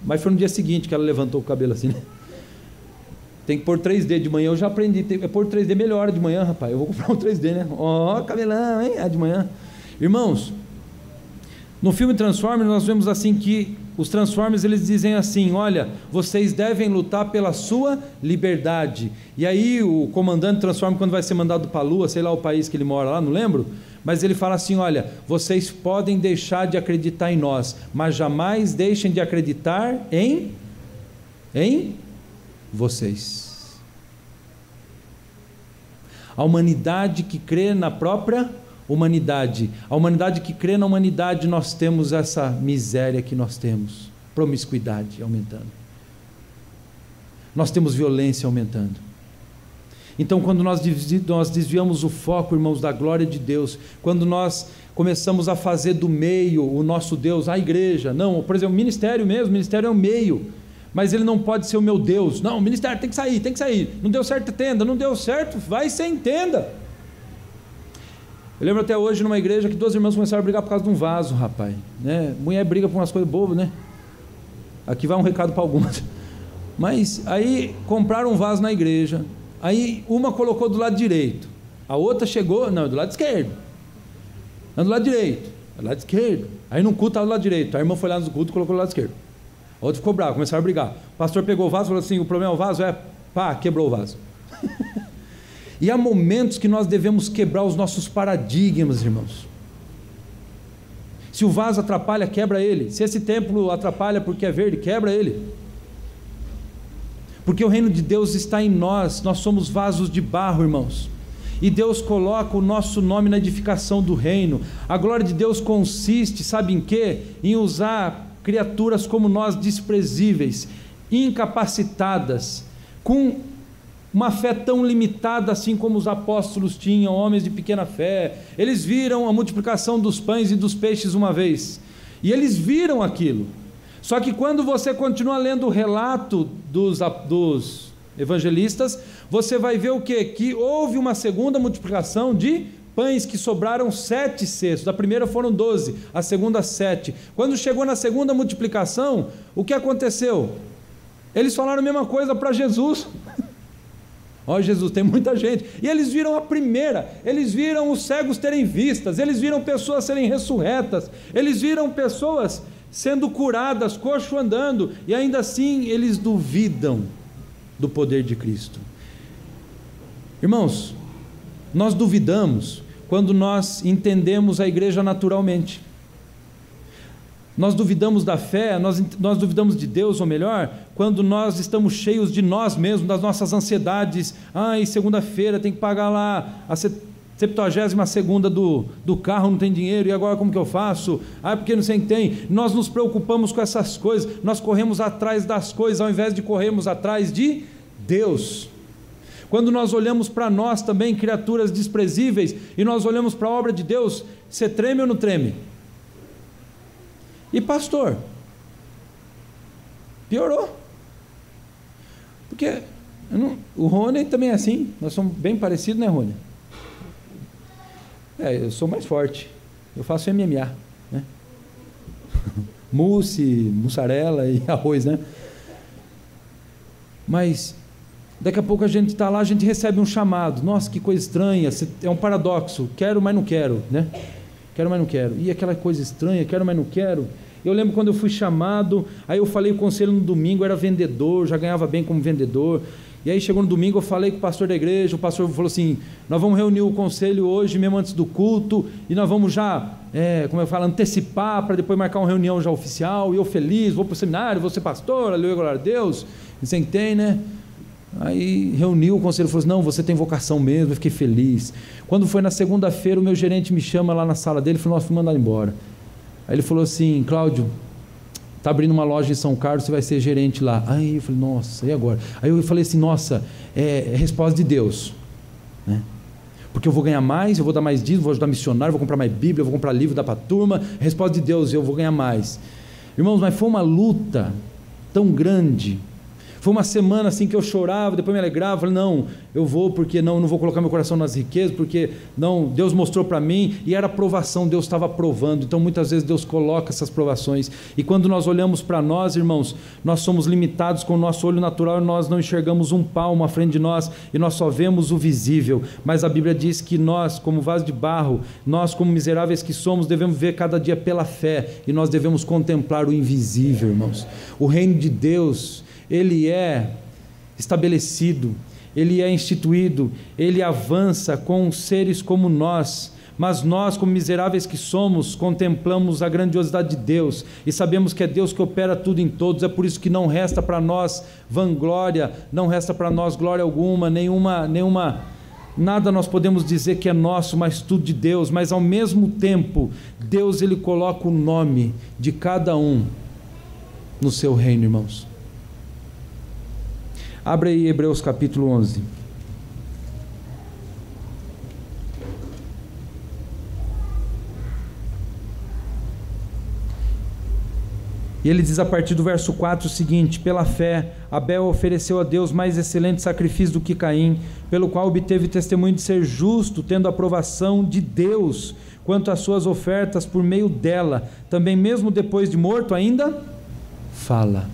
mas foi no dia seguinte que ela levantou o cabelo assim, né? Tem que pôr 3D de manhã. Eu já aprendi, pôr 3D melhor de manhã, rapaz. Eu vou comprar um 3D, né? Ó, cabelão, hein? É de manhã. Irmãos, no filme Transformers nós vemos assim que os Transformers, eles dizem assim: olha, vocês devem lutar pela sua liberdade. E aí o comandante Transformers, quando vai ser mandado para a Lua, sei lá o país que ele mora lá, não lembro, mas ele fala assim: olha, vocês podem deixar de acreditar em nós, mas jamais deixem de acreditar em vocês. A humanidade que crê na própria humanidade, a humanidade que crê na humanidade, nós temos essa miséria que nós temos, promiscuidade aumentando, nós temos violência aumentando. Então, quando nós desviamos o foco, irmãos, da glória de Deus, quando nós começamos a fazer do meio o nosso Deus, a igreja, não, por exemplo, o ministério mesmo, o ministério é o meio, mas ele não pode ser o meu Deus. Não, o ministério tem que sair, não deu certo, tenda, não deu certo, vai sem tenda. Eu lembro até hoje numa igreja que 2 irmãos começaram a brigar por causa de um vaso, rapaz, né? Mulher briga por umas coisas bobas, né? Aqui vai um recado para algumas. Mas aí compraram um vaso na igreja, Aí uma colocou do lado direito, a outra chegou, não, do lado esquerdo. Não, do lado direito, do lado esquerdo. Aí no culto estava do lado direito, a irmã foi lá no culto e colocou do lado esquerdo. A outra ficou brava, começaram a brigar. O pastor pegou o vaso e falou assim: o problema é o vaso? Pá, quebrou o vaso. E há momentos que nós devemos quebrar os nossos paradigmas, irmãos. Se o vaso atrapalha, quebra ele. Se esse templo atrapalha porque é verde, quebra ele. Porque o reino de Deus está em nós, nós somos vasos de barro, irmãos. E Deus coloca o nosso nome na edificação do reino. A glória de Deus consiste, sabe em quê? Em usar criaturas como nós, desprezíveis, incapacitadas, com uma fé tão limitada assim como os apóstolos tinham, homens de pequena fé. Eles viram a multiplicação dos pães e dos peixes uma vez, e eles viram aquilo. Só que quando você continua lendo o relato dos evangelistas, você vai ver o quê? Que houve uma segunda multiplicação de pães, que sobraram 7 cestos. A primeira foram 12, a segunda 7. Quando chegou na segunda multiplicação, o que aconteceu? Eles falaram a mesma coisa para Jesus. Ó, Jesus, tem muita gente. E eles viram a primeira, eles viram os cegos terem vistas, eles viram pessoas serem ressurretas, eles viram pessoas sendo curadas, coxo andando, e ainda assim eles duvidam do poder de Cristo. Irmãos, nós duvidamos quando nós entendemos a igreja naturalmente. Nós duvidamos da fé, nós duvidamos de Deus, ou melhor, quando nós estamos cheios de nós mesmos, das nossas ansiedades. Ai, segunda-feira tem que pagar lá a 72ª do carro, não tem dinheiro, e agora como que eu faço? Ah, porque não sei quem tem. Nós nos preocupamos com essas coisas, nós corremos atrás das coisas, ao invés de corrermos atrás de Deus. Quando nós olhamos para nós também, criaturas desprezíveis, e nós olhamos para a obra de Deus, você treme ou não treme? E pastor, piorou, porque o Rony também é assim, nós somos bem parecidos, né, Rony? Eu sou mais forte, eu faço MMA, né? Mousse, mussarela e arroz, né? Mas daqui a pouco a gente está lá, a gente recebe um chamado. Nossa, que coisa estranha, é um paradoxo, quero, mas não quero, né? Quero, mas não quero. E aquela coisa estranha, quero, mas não quero. Eu lembro quando eu fui chamado, aí eu falei o conselho no domingo, eu era vendedor, já ganhava bem como vendedor. E aí chegou no domingo, eu falei com o pastor da igreja, o pastor falou assim: nós vamos reunir o conselho hoje, mesmo antes do culto, e nós vamos já, como eu falo, antecipar, para depois marcar uma reunião já oficial. E eu feliz, vou para o seminário, vou ser pastor, aleluia, glória a Deus, você tem, né? Aí reuniu o conselho, falou assim: não, você tem vocação mesmo. Eu fiquei feliz. Quando foi na segunda-feira, o meu gerente me chama lá na sala dele e falou: nós fomos mandar embora. Aí ele falou assim: Cláudio, está abrindo uma loja em São Carlos, você vai ser gerente lá. Aí eu falei: nossa, e agora? Aí eu falei assim: nossa, é resposta de Deus, né? Porque eu vou ganhar mais, eu vou dar mais dízimo, vou ajudar missionário, vou comprar mais Bíblia, vou comprar livro, dar para a turma. Resposta de Deus, eu vou ganhar mais. Irmãos, mas foi uma luta tão grande. Foi uma semana assim que eu chorava, depois me alegrava, falei: não, eu vou, porque não vou colocar meu coração nas riquezas, porque não, Deus mostrou para mim, e era provação, Deus estava provando. Então muitas vezes Deus coloca essas provações, e quando nós olhamos para nós, irmãos, nós somos limitados com o nosso olho natural, nós não enxergamos um palmo à frente de nós, e nós só vemos o visível. Mas a Bíblia diz que nós, como vaso de barro, nós como miseráveis que somos, devemos ver cada dia pela fé, e nós devemos contemplar o invisível, irmãos. O reino de Deus, ele é estabelecido, ele é instituído, ele avança com seres como nós, mas nós, como miseráveis que somos, contemplamos a grandiosidade de Deus, e sabemos que é Deus que opera tudo em todos. É por isso que não resta para nós vanglória, não resta para nós glória alguma, nada nós podemos dizer que é nosso, mas tudo de Deus. Mas ao mesmo tempo, Deus, ele coloca o nome de cada um no seu reino, irmãos. Abre aí Hebreus capítulo 11. E ele diz a partir do verso 4 o seguinte: pela fé, Abel ofereceu a Deus mais excelente sacrifício do que Caim, pelo qual obteve testemunho de ser justo, tendo a aprovação de Deus quanto às suas ofertas. Por meio dela, também mesmo depois de morto ainda fala.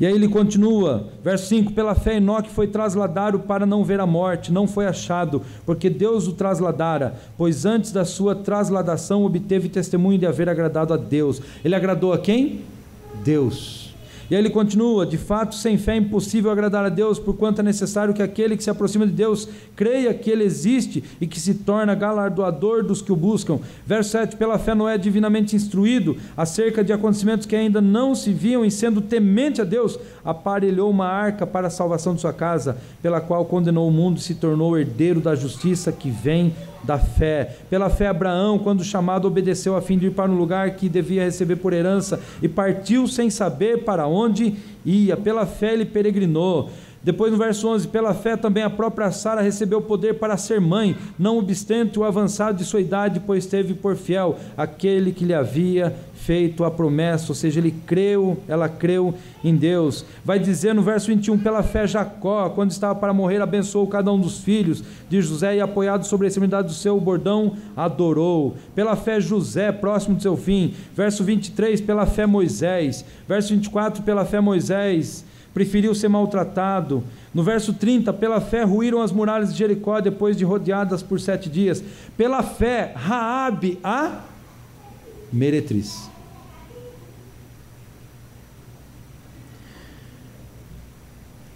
E aí ele continua, verso 5: pela fé Enoque foi trasladado para não ver a morte, não foi achado, porque Deus o trasladara, pois antes da sua trasladação obteve testemunho de haver agradado a Deus. Ele agradou a quem? Deus. E aí ele continua: de fato, sem fé é impossível agradar a Deus, porquanto é necessário que aquele que se aproxima de Deus creia que Ele existe e que se torna galardoador dos que o buscam. Verso 7: pela fé Noé, divinamente instruído acerca de acontecimentos que ainda não se viam, e sendo temente a Deus, aparelhou uma arca para a salvação de sua casa, pela qual condenou o mundo e se tornou herdeiro da justiça que vem da fé. Pela fé Abraão, quando chamado, obedeceu a fim de ir para um lugar que devia receber por herança, e partiu sem saber para onde ia. Pela fé ele peregrinou. Depois no verso 11: pela fé também a própria Sara recebeu poder para ser mãe, não obstante o avançado de sua idade, pois teve por fiel aquele que lhe havia feito a promessa. Ou seja, ela creu em Deus. Vai dizer no verso 21: pela fé Jacó, quando estava para morrer, abençoou cada um dos filhos de José, e apoiado sobre a extremidade do seu bordão, adorou. Pela fé José, próximo do seu fim. Verso 23: pela fé Moisés. Verso 24: pela fé Moisés preferiu ser maltratado. No verso 30: pela fé ruíram as muralhas de Jericó depois de rodeadas por 7 dias. Pela fé Raabe a meretriz.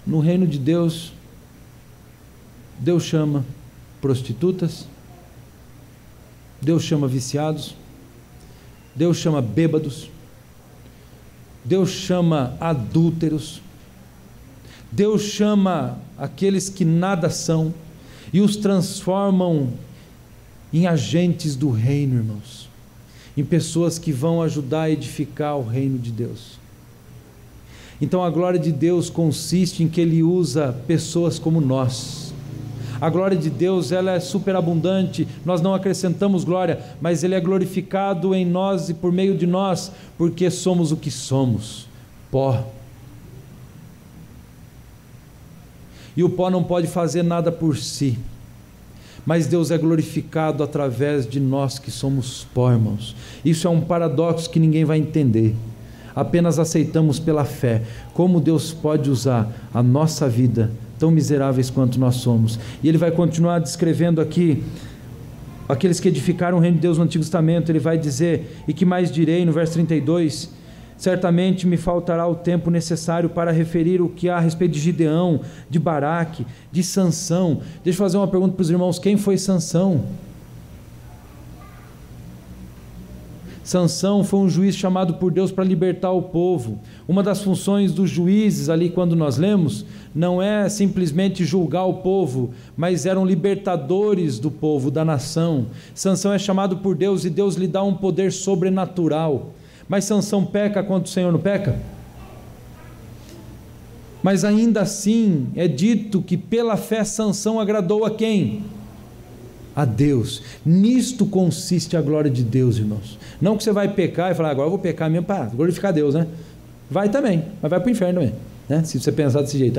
No reino de Deus, Deus chama prostitutas, Deus chama viciados, Deus chama bêbados, Deus chama adúlteros, Deus chama aqueles que nada são e os transformam em agentes do reino, irmãos, em pessoas que vão ajudar a edificar o reino de Deus. Então a glória de Deus consiste em que Ele usa pessoas como nós. A glória de Deus, ela é superabundante, nós não acrescentamos glória, mas Ele é glorificado em nós e por meio de nós, porque somos o que somos: pó. E o pó não pode fazer nada por si, mas Deus é glorificado através de nós que somos pó, irmãos. Isso é um paradoxo que ninguém vai entender. Apenas aceitamos pela fé como Deus pode usar a nossa vida, tão miseráveis quanto nós somos. E ele vai continuar descrevendo aqui aqueles que edificaram o reino de Deus no Antigo Testamento. Ele vai dizer: e que mais direi, no verso 32, certamente me faltará o tempo necessário para referir o que há a respeito de Gideão, de Baraque, de Sansão. Deixa eu fazer uma pergunta para os irmãos: quem foi Sansão? Sansão foi um juiz chamado por Deus para libertar o povo. Uma das funções dos juízes ali, quando nós lemos, não é simplesmente julgar o povo, mas eram libertadores do povo, da nação. Sansão é chamado por Deus e Deus lhe dá um poder sobrenatural. Mas Sansão peca quando o Senhor não peca? Mas ainda assim é dito que pela fé Sansão agradou a quem? A Deus. Nisto consiste a glória de Deus, irmãos. Não que você vai pecar e falar: agora eu vou pecar mesmo para glorificar Deus, né? Vai também, mas vai para o inferno também, né? Se você pensar desse jeito: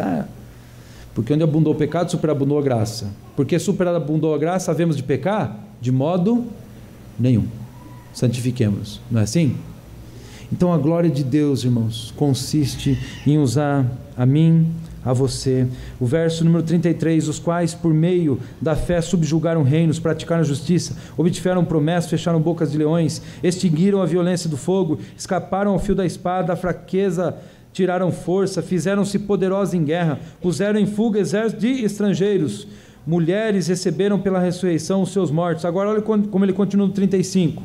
porque onde abundou o pecado, superabundou a graça. Porque superabundou a graça, havemos de pecar? De modo nenhum. Santifiquemos, não é assim? Então a glória de Deus, irmãos, consiste em usar a mim, a você. O verso número 33: os quais por meio da fé subjugaram reinos, praticaram justiça, obtiveram promessas, fecharam bocas de leões, extinguiram a violência do fogo, escaparam ao fio da espada, a fraqueza tiraram força, fizeram-se poderosos em guerra, puseram em fuga exércitos de estrangeiros, mulheres receberam pela ressurreição os seus mortos. Agora olha como ele continua no 35: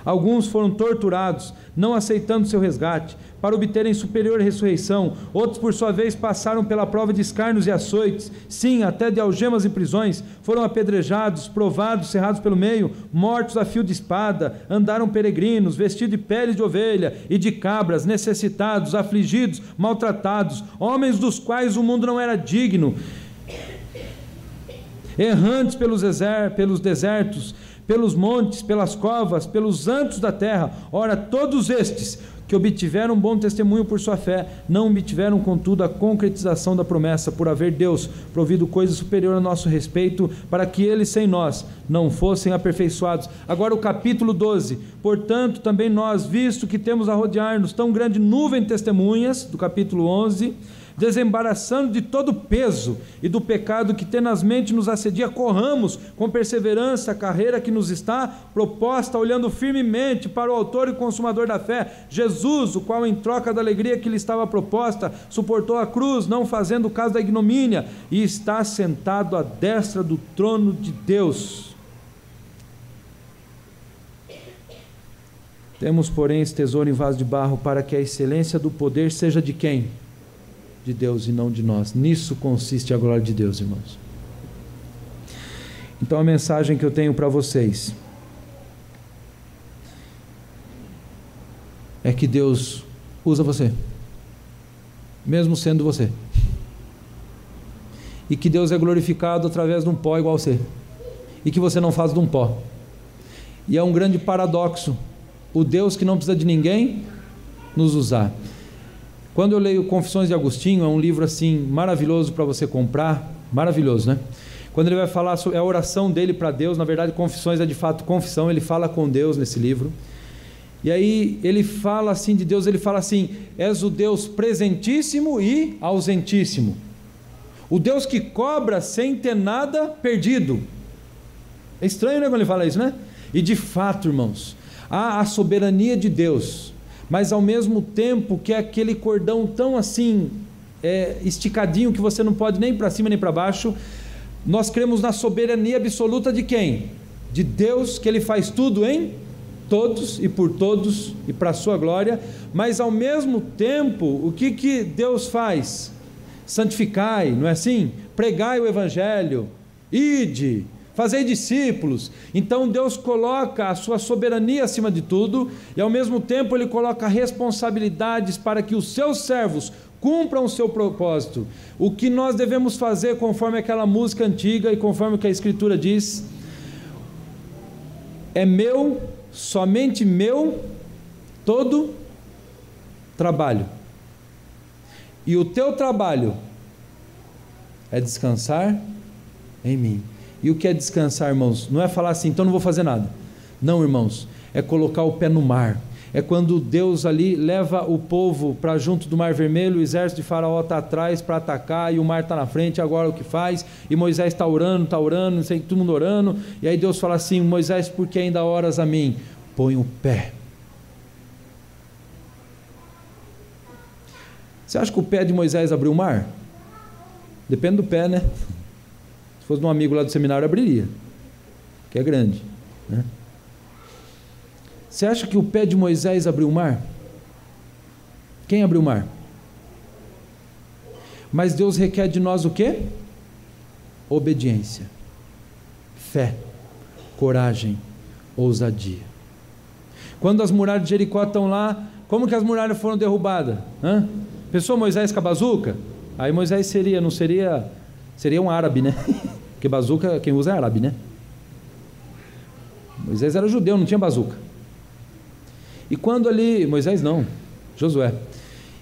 alguns foram torturados, não aceitando seu resgate, para obterem superior ressurreição. Outros, por sua vez, passaram pela prova de escárnios e açoites, sim, até de algemas e prisões. Foram apedrejados, provados, cerrados pelo meio, mortos a fio de espada. Andaram peregrinos, vestidos de peles de ovelha e de cabras, necessitados, afligidos, maltratados, homens dos quais o mundo não era digno, errantes pelos desertos, pelos montes, pelas covas, pelos antros da terra. Ora, todos estes, que obtiveram um bom testemunho por sua fé, não obtiveram, contudo, a concretização da promessa, por haver Deus provido coisa superior a nosso respeito, para que eles sem nós não fossem aperfeiçoados. Agora o capítulo 12, portanto também nós, visto que temos a rodear-nos tão grande nuvem de testemunhas, do capítulo 11, desembaraçando de todo o peso e do pecado que tenazmente nos assedia, corramos com perseverança a carreira que nos está proposta, olhando firmemente para o autor e consumador da fé, Jesus, o qual em troca da alegria que lhe estava proposta, suportou a cruz, não fazendo caso da ignomínia, e está sentado à destra do trono de Deus. Temos, porém, esse tesouro em vaso de barro, para que a excelência do poder seja de quem? De Deus e não de nós. Nisso consiste a glória de Deus, irmãos. Então a mensagem que eu tenho para vocês é que Deus usa você, mesmo sendo você, e que Deus é glorificado através de um pó igual a você, e que você não faz de um pó. E é um grande paradoxo o Deus que não precisa de ninguém nos usar. Quando eu leio Confissões de Agostinho, é um livro assim maravilhoso para você comprar, maravilhoso, né? Quando ele vai falar sobre a oração dele para Deus, na verdade Confissões é de fato confissão, ele fala com Deus nesse livro, e aí ele fala assim de Deus, ele fala assim: és o Deus presentíssimo e ausentíssimo, o Deus que cobra sem ter nada perdido. É estranho, né, quando ele fala isso, né? E de fato, irmãos, há a soberania de Deus, mas ao mesmo tempo que é aquele cordão tão assim, esticadinho, que você não pode nem para cima nem para baixo. Nós cremos na soberania absoluta de quem? De Deus, que Ele faz tudo em todos e por todos e para a sua glória, mas ao mesmo tempo, o que Deus faz? Santificai, não é assim? Pregai o Evangelho, ide, fazei discípulos. Então Deus coloca a sua soberania acima de tudo, e ao mesmo tempo Ele coloca responsabilidades para que os seus servos cumpram o seu propósito. O que nós devemos fazer, conforme aquela música antiga e conforme o que a Escritura diz: é meu, somente meu, todo trabalho, e o teu trabalho é descansar em mim. E o que é descansar, irmãos? Não é falar assim, então não vou fazer nada. Não, irmãos, é colocar o pé no mar. É quando Deus ali leva o povo para junto do Mar Vermelho, o exército de Faraó está atrás para atacar, e o mar está na frente. Agora o que faz? E Moisés está orando, não sei, todo mundo orando, e aí Deus fala assim: Moisés, por que ainda oras a mim? Põe o pé. Você acha que o pé de Moisés abriu o mar? Depende do pé, né? Se fosse de um amigo lá do seminário, abriria, que é grande, né? Você acha que o pé de Moisés abriu o mar? Quem abriu o mar? Mas Deus requer de nós o quê? Obediência, fé, coragem, ousadia. Quando as muralhas de Jericó estão lá, como que as muralhas foram derrubadas? Pensou Moisés com a bazuca? Aí Moisés seria um árabe, né? Porque bazuca, quem usa é árabe, né? Moisés era judeu, não tinha bazuca. E quando ali, Moisés não, Josué.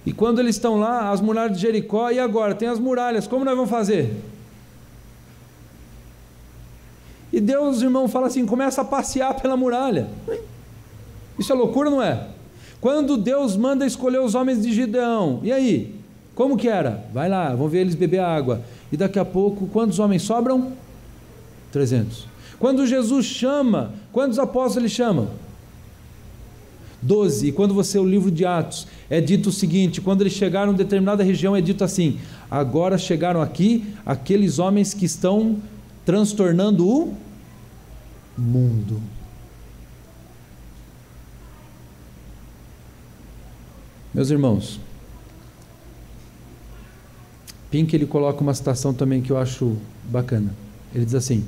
E quando eles estão lá, as muralhas de Jericó, e agora? Tem as muralhas, como nós vamos fazer? E Deus, irmão, fala assim: começa a passear pela muralha. Isso é loucura, não é? Quando Deus manda escolher os homens de Gideão, e aí? Como que era? Vai lá, vamos ver eles beber água. E daqui a pouco, quantos homens sobram? 300. Quando Jesus chama, quantos apóstolos Ele chama? 12. E quando você lê o livro de Atos, é dito o seguinte: quando eles chegaram em determinada região, é dito assim: agora chegaram aqui aqueles homens que estão transtornando o mundo. Meus irmãos, Pink, ele coloca uma citação também que eu acho bacana. Ele diz assim: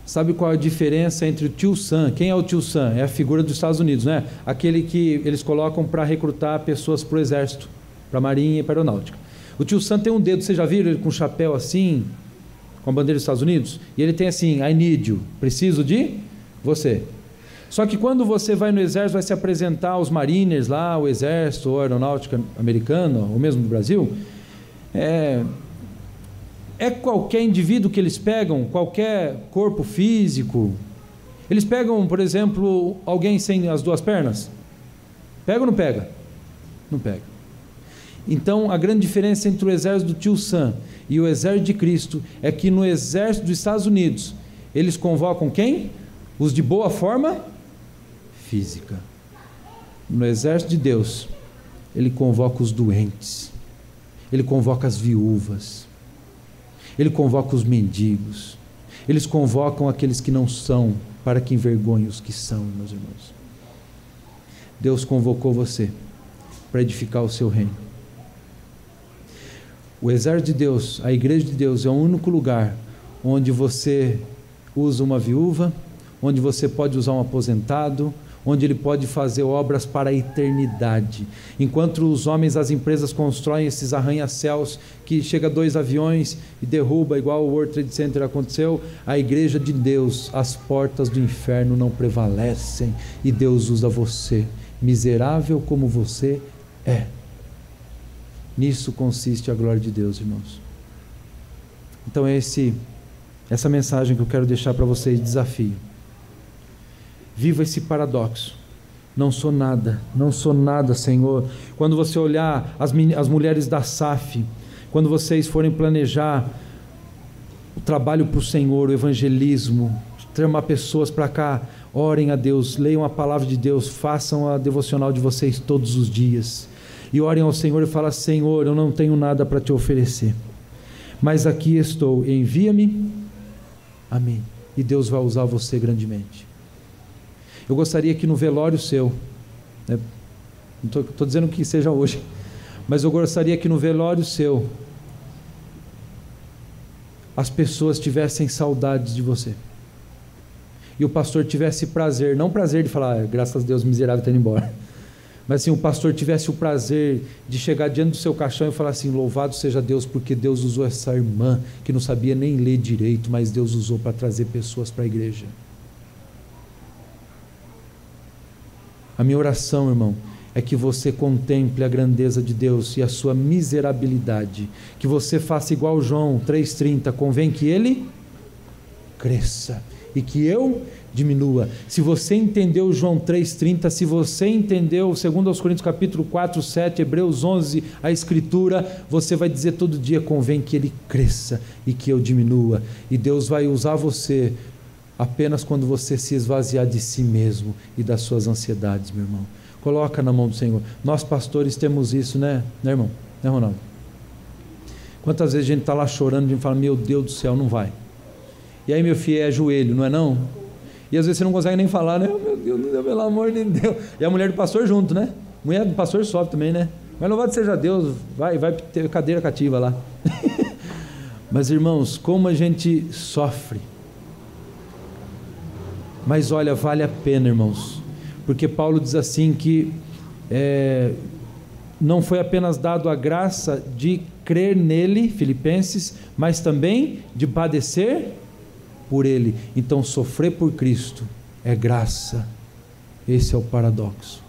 sabe qual a diferença entre o Tio Sam? Quem é o Tio Sam? É a figura dos Estados Unidos, né? Aquele que eles colocam para recrutar pessoas para o exército, para a marinha e para a aeronáutica. O Tio Sam tem um dedo, vocês já viram ele com um chapéu assim, com a bandeira dos Estados Unidos? E ele tem assim: I need you, preciso de você. Só que quando você vai no exército, vai se apresentar aos mariners lá, o exército, ou a aeronáutica americana, ou mesmo do Brasil, é qualquer indivíduo que eles pegam, qualquer corpo físico. Eles pegam, por exemplo, alguém sem as duas pernas? Pega ou não pega? Não pega. Então, a grande diferença entre o exército do tio Sam e o exército de Cristo é que no exército dos Estados Unidos, eles convocam quem? Os de boa forma física. No exército de Deus, ele convoca os doentes, ele convoca as viúvas, ele convoca os mendigos, eles convocam aqueles que não são, para que envergonhem os que são, meus irmãos. Deus convocou você para edificar o seu reino. O exército de Deus, a igreja de Deus, é o único lugar onde você usa uma viúva, onde você pode usar um aposentado, onde ele pode fazer obras para a eternidade. Enquanto os homens, as empresas constroem esses arranha-céus que chega 2 aviões e derruba, igual o World Trade Center aconteceu, a igreja de Deus, as portas do inferno não prevalecem e Deus usa você, miserável como você é. Nisso consiste a glória de Deus, irmãos. Então é essa mensagem que eu quero deixar para vocês, desafio. Viva esse paradoxo. Não sou nada, Senhor. Quando você olhar as mulheres da SAF, quando vocês forem planejar o trabalho para o Senhor, o evangelismo, chamar pessoas para cá, orem a Deus, leiam a palavra de Deus, façam a devocional de vocês todos os dias. E orem ao Senhor e falem: Senhor, eu não tenho nada para te oferecer, mas aqui estou, envia-me. Amém. E Deus vai usar você grandemente. Eu gostaria que no velório seu, né, não estou dizendo que seja hoje, mas eu gostaria que no velório seu, as pessoas tivessem saudades de você, e o pastor tivesse prazer, não prazer de falar: graças a Deus, miserável, está indo embora, mas assim, o pastor tivesse o prazer de chegar diante do seu caixão e falar assim: louvado seja Deus, porque Deus usou essa irmã que não sabia nem ler direito, mas Deus usou para trazer pessoas para a igreja. A minha oração, irmão, é que você contemple a grandeza de Deus e a sua miserabilidade, que você faça igual João 3,30, convém que ele cresça e que eu diminua. Se você entendeu João 3,30, se você entendeu 2 Coríntios capítulo 4, 7, Hebreus 11, a Escritura, você vai dizer todo dia: convém que ele cresça e que eu diminua. E Deus vai usar você apenas quando você se esvaziar de si mesmo e das suas ansiedades, meu irmão. Coloca na mão do Senhor. Nós pastores temos isso, né irmão? Né, Ronaldo? Quantas vezes a gente está lá chorando, a gente fala: meu Deus do céu, não vai. E aí, meu filho, é joelho, não é não? E às vezes você não consegue nem falar, né? Meu Deus, pelo amor de Deus. E a mulher do pastor junto, né? Mulher do pastor sobe também, né? Mas louvado seja Deus, vai ter cadeira cativa lá. Mas irmãos, como a gente sofre. Mas olha, vale a pena, irmãos, porque Paulo diz assim que não foi apenas dado a graça de crer nele, Filipenses, mas também de padecer por ele. Então sofrer por Cristo é graça. Esse é o paradoxo.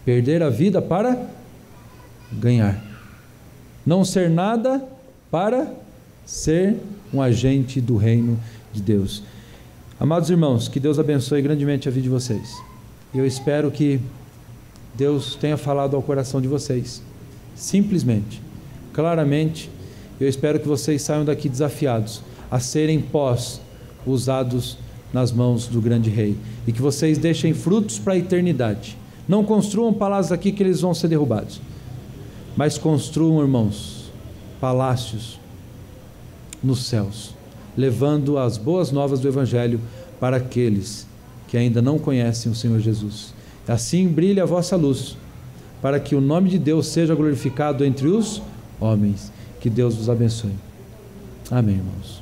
Perder a vida para ganhar. Não ser nada para ser um agente do reino de Deus. Amados irmãos, que Deus abençoe grandemente a vida de vocês. Eu espero que Deus tenha falado ao coração de vocês, simplesmente, claramente. Eu espero que vocês saiam daqui desafiados a serem pós usados nas mãos do grande rei, e que vocês deixem frutos para a eternidade. Não construam palácios aqui que eles vão ser derrubados, mas construam, irmãos, palácios nos céus, levando as boas novas do Evangelho para aqueles que ainda não conhecem o Senhor Jesus. Assim brilhe a vossa luz, para que o nome de Deus seja glorificado entre os homens. Que Deus vos abençoe. Amém, irmãos.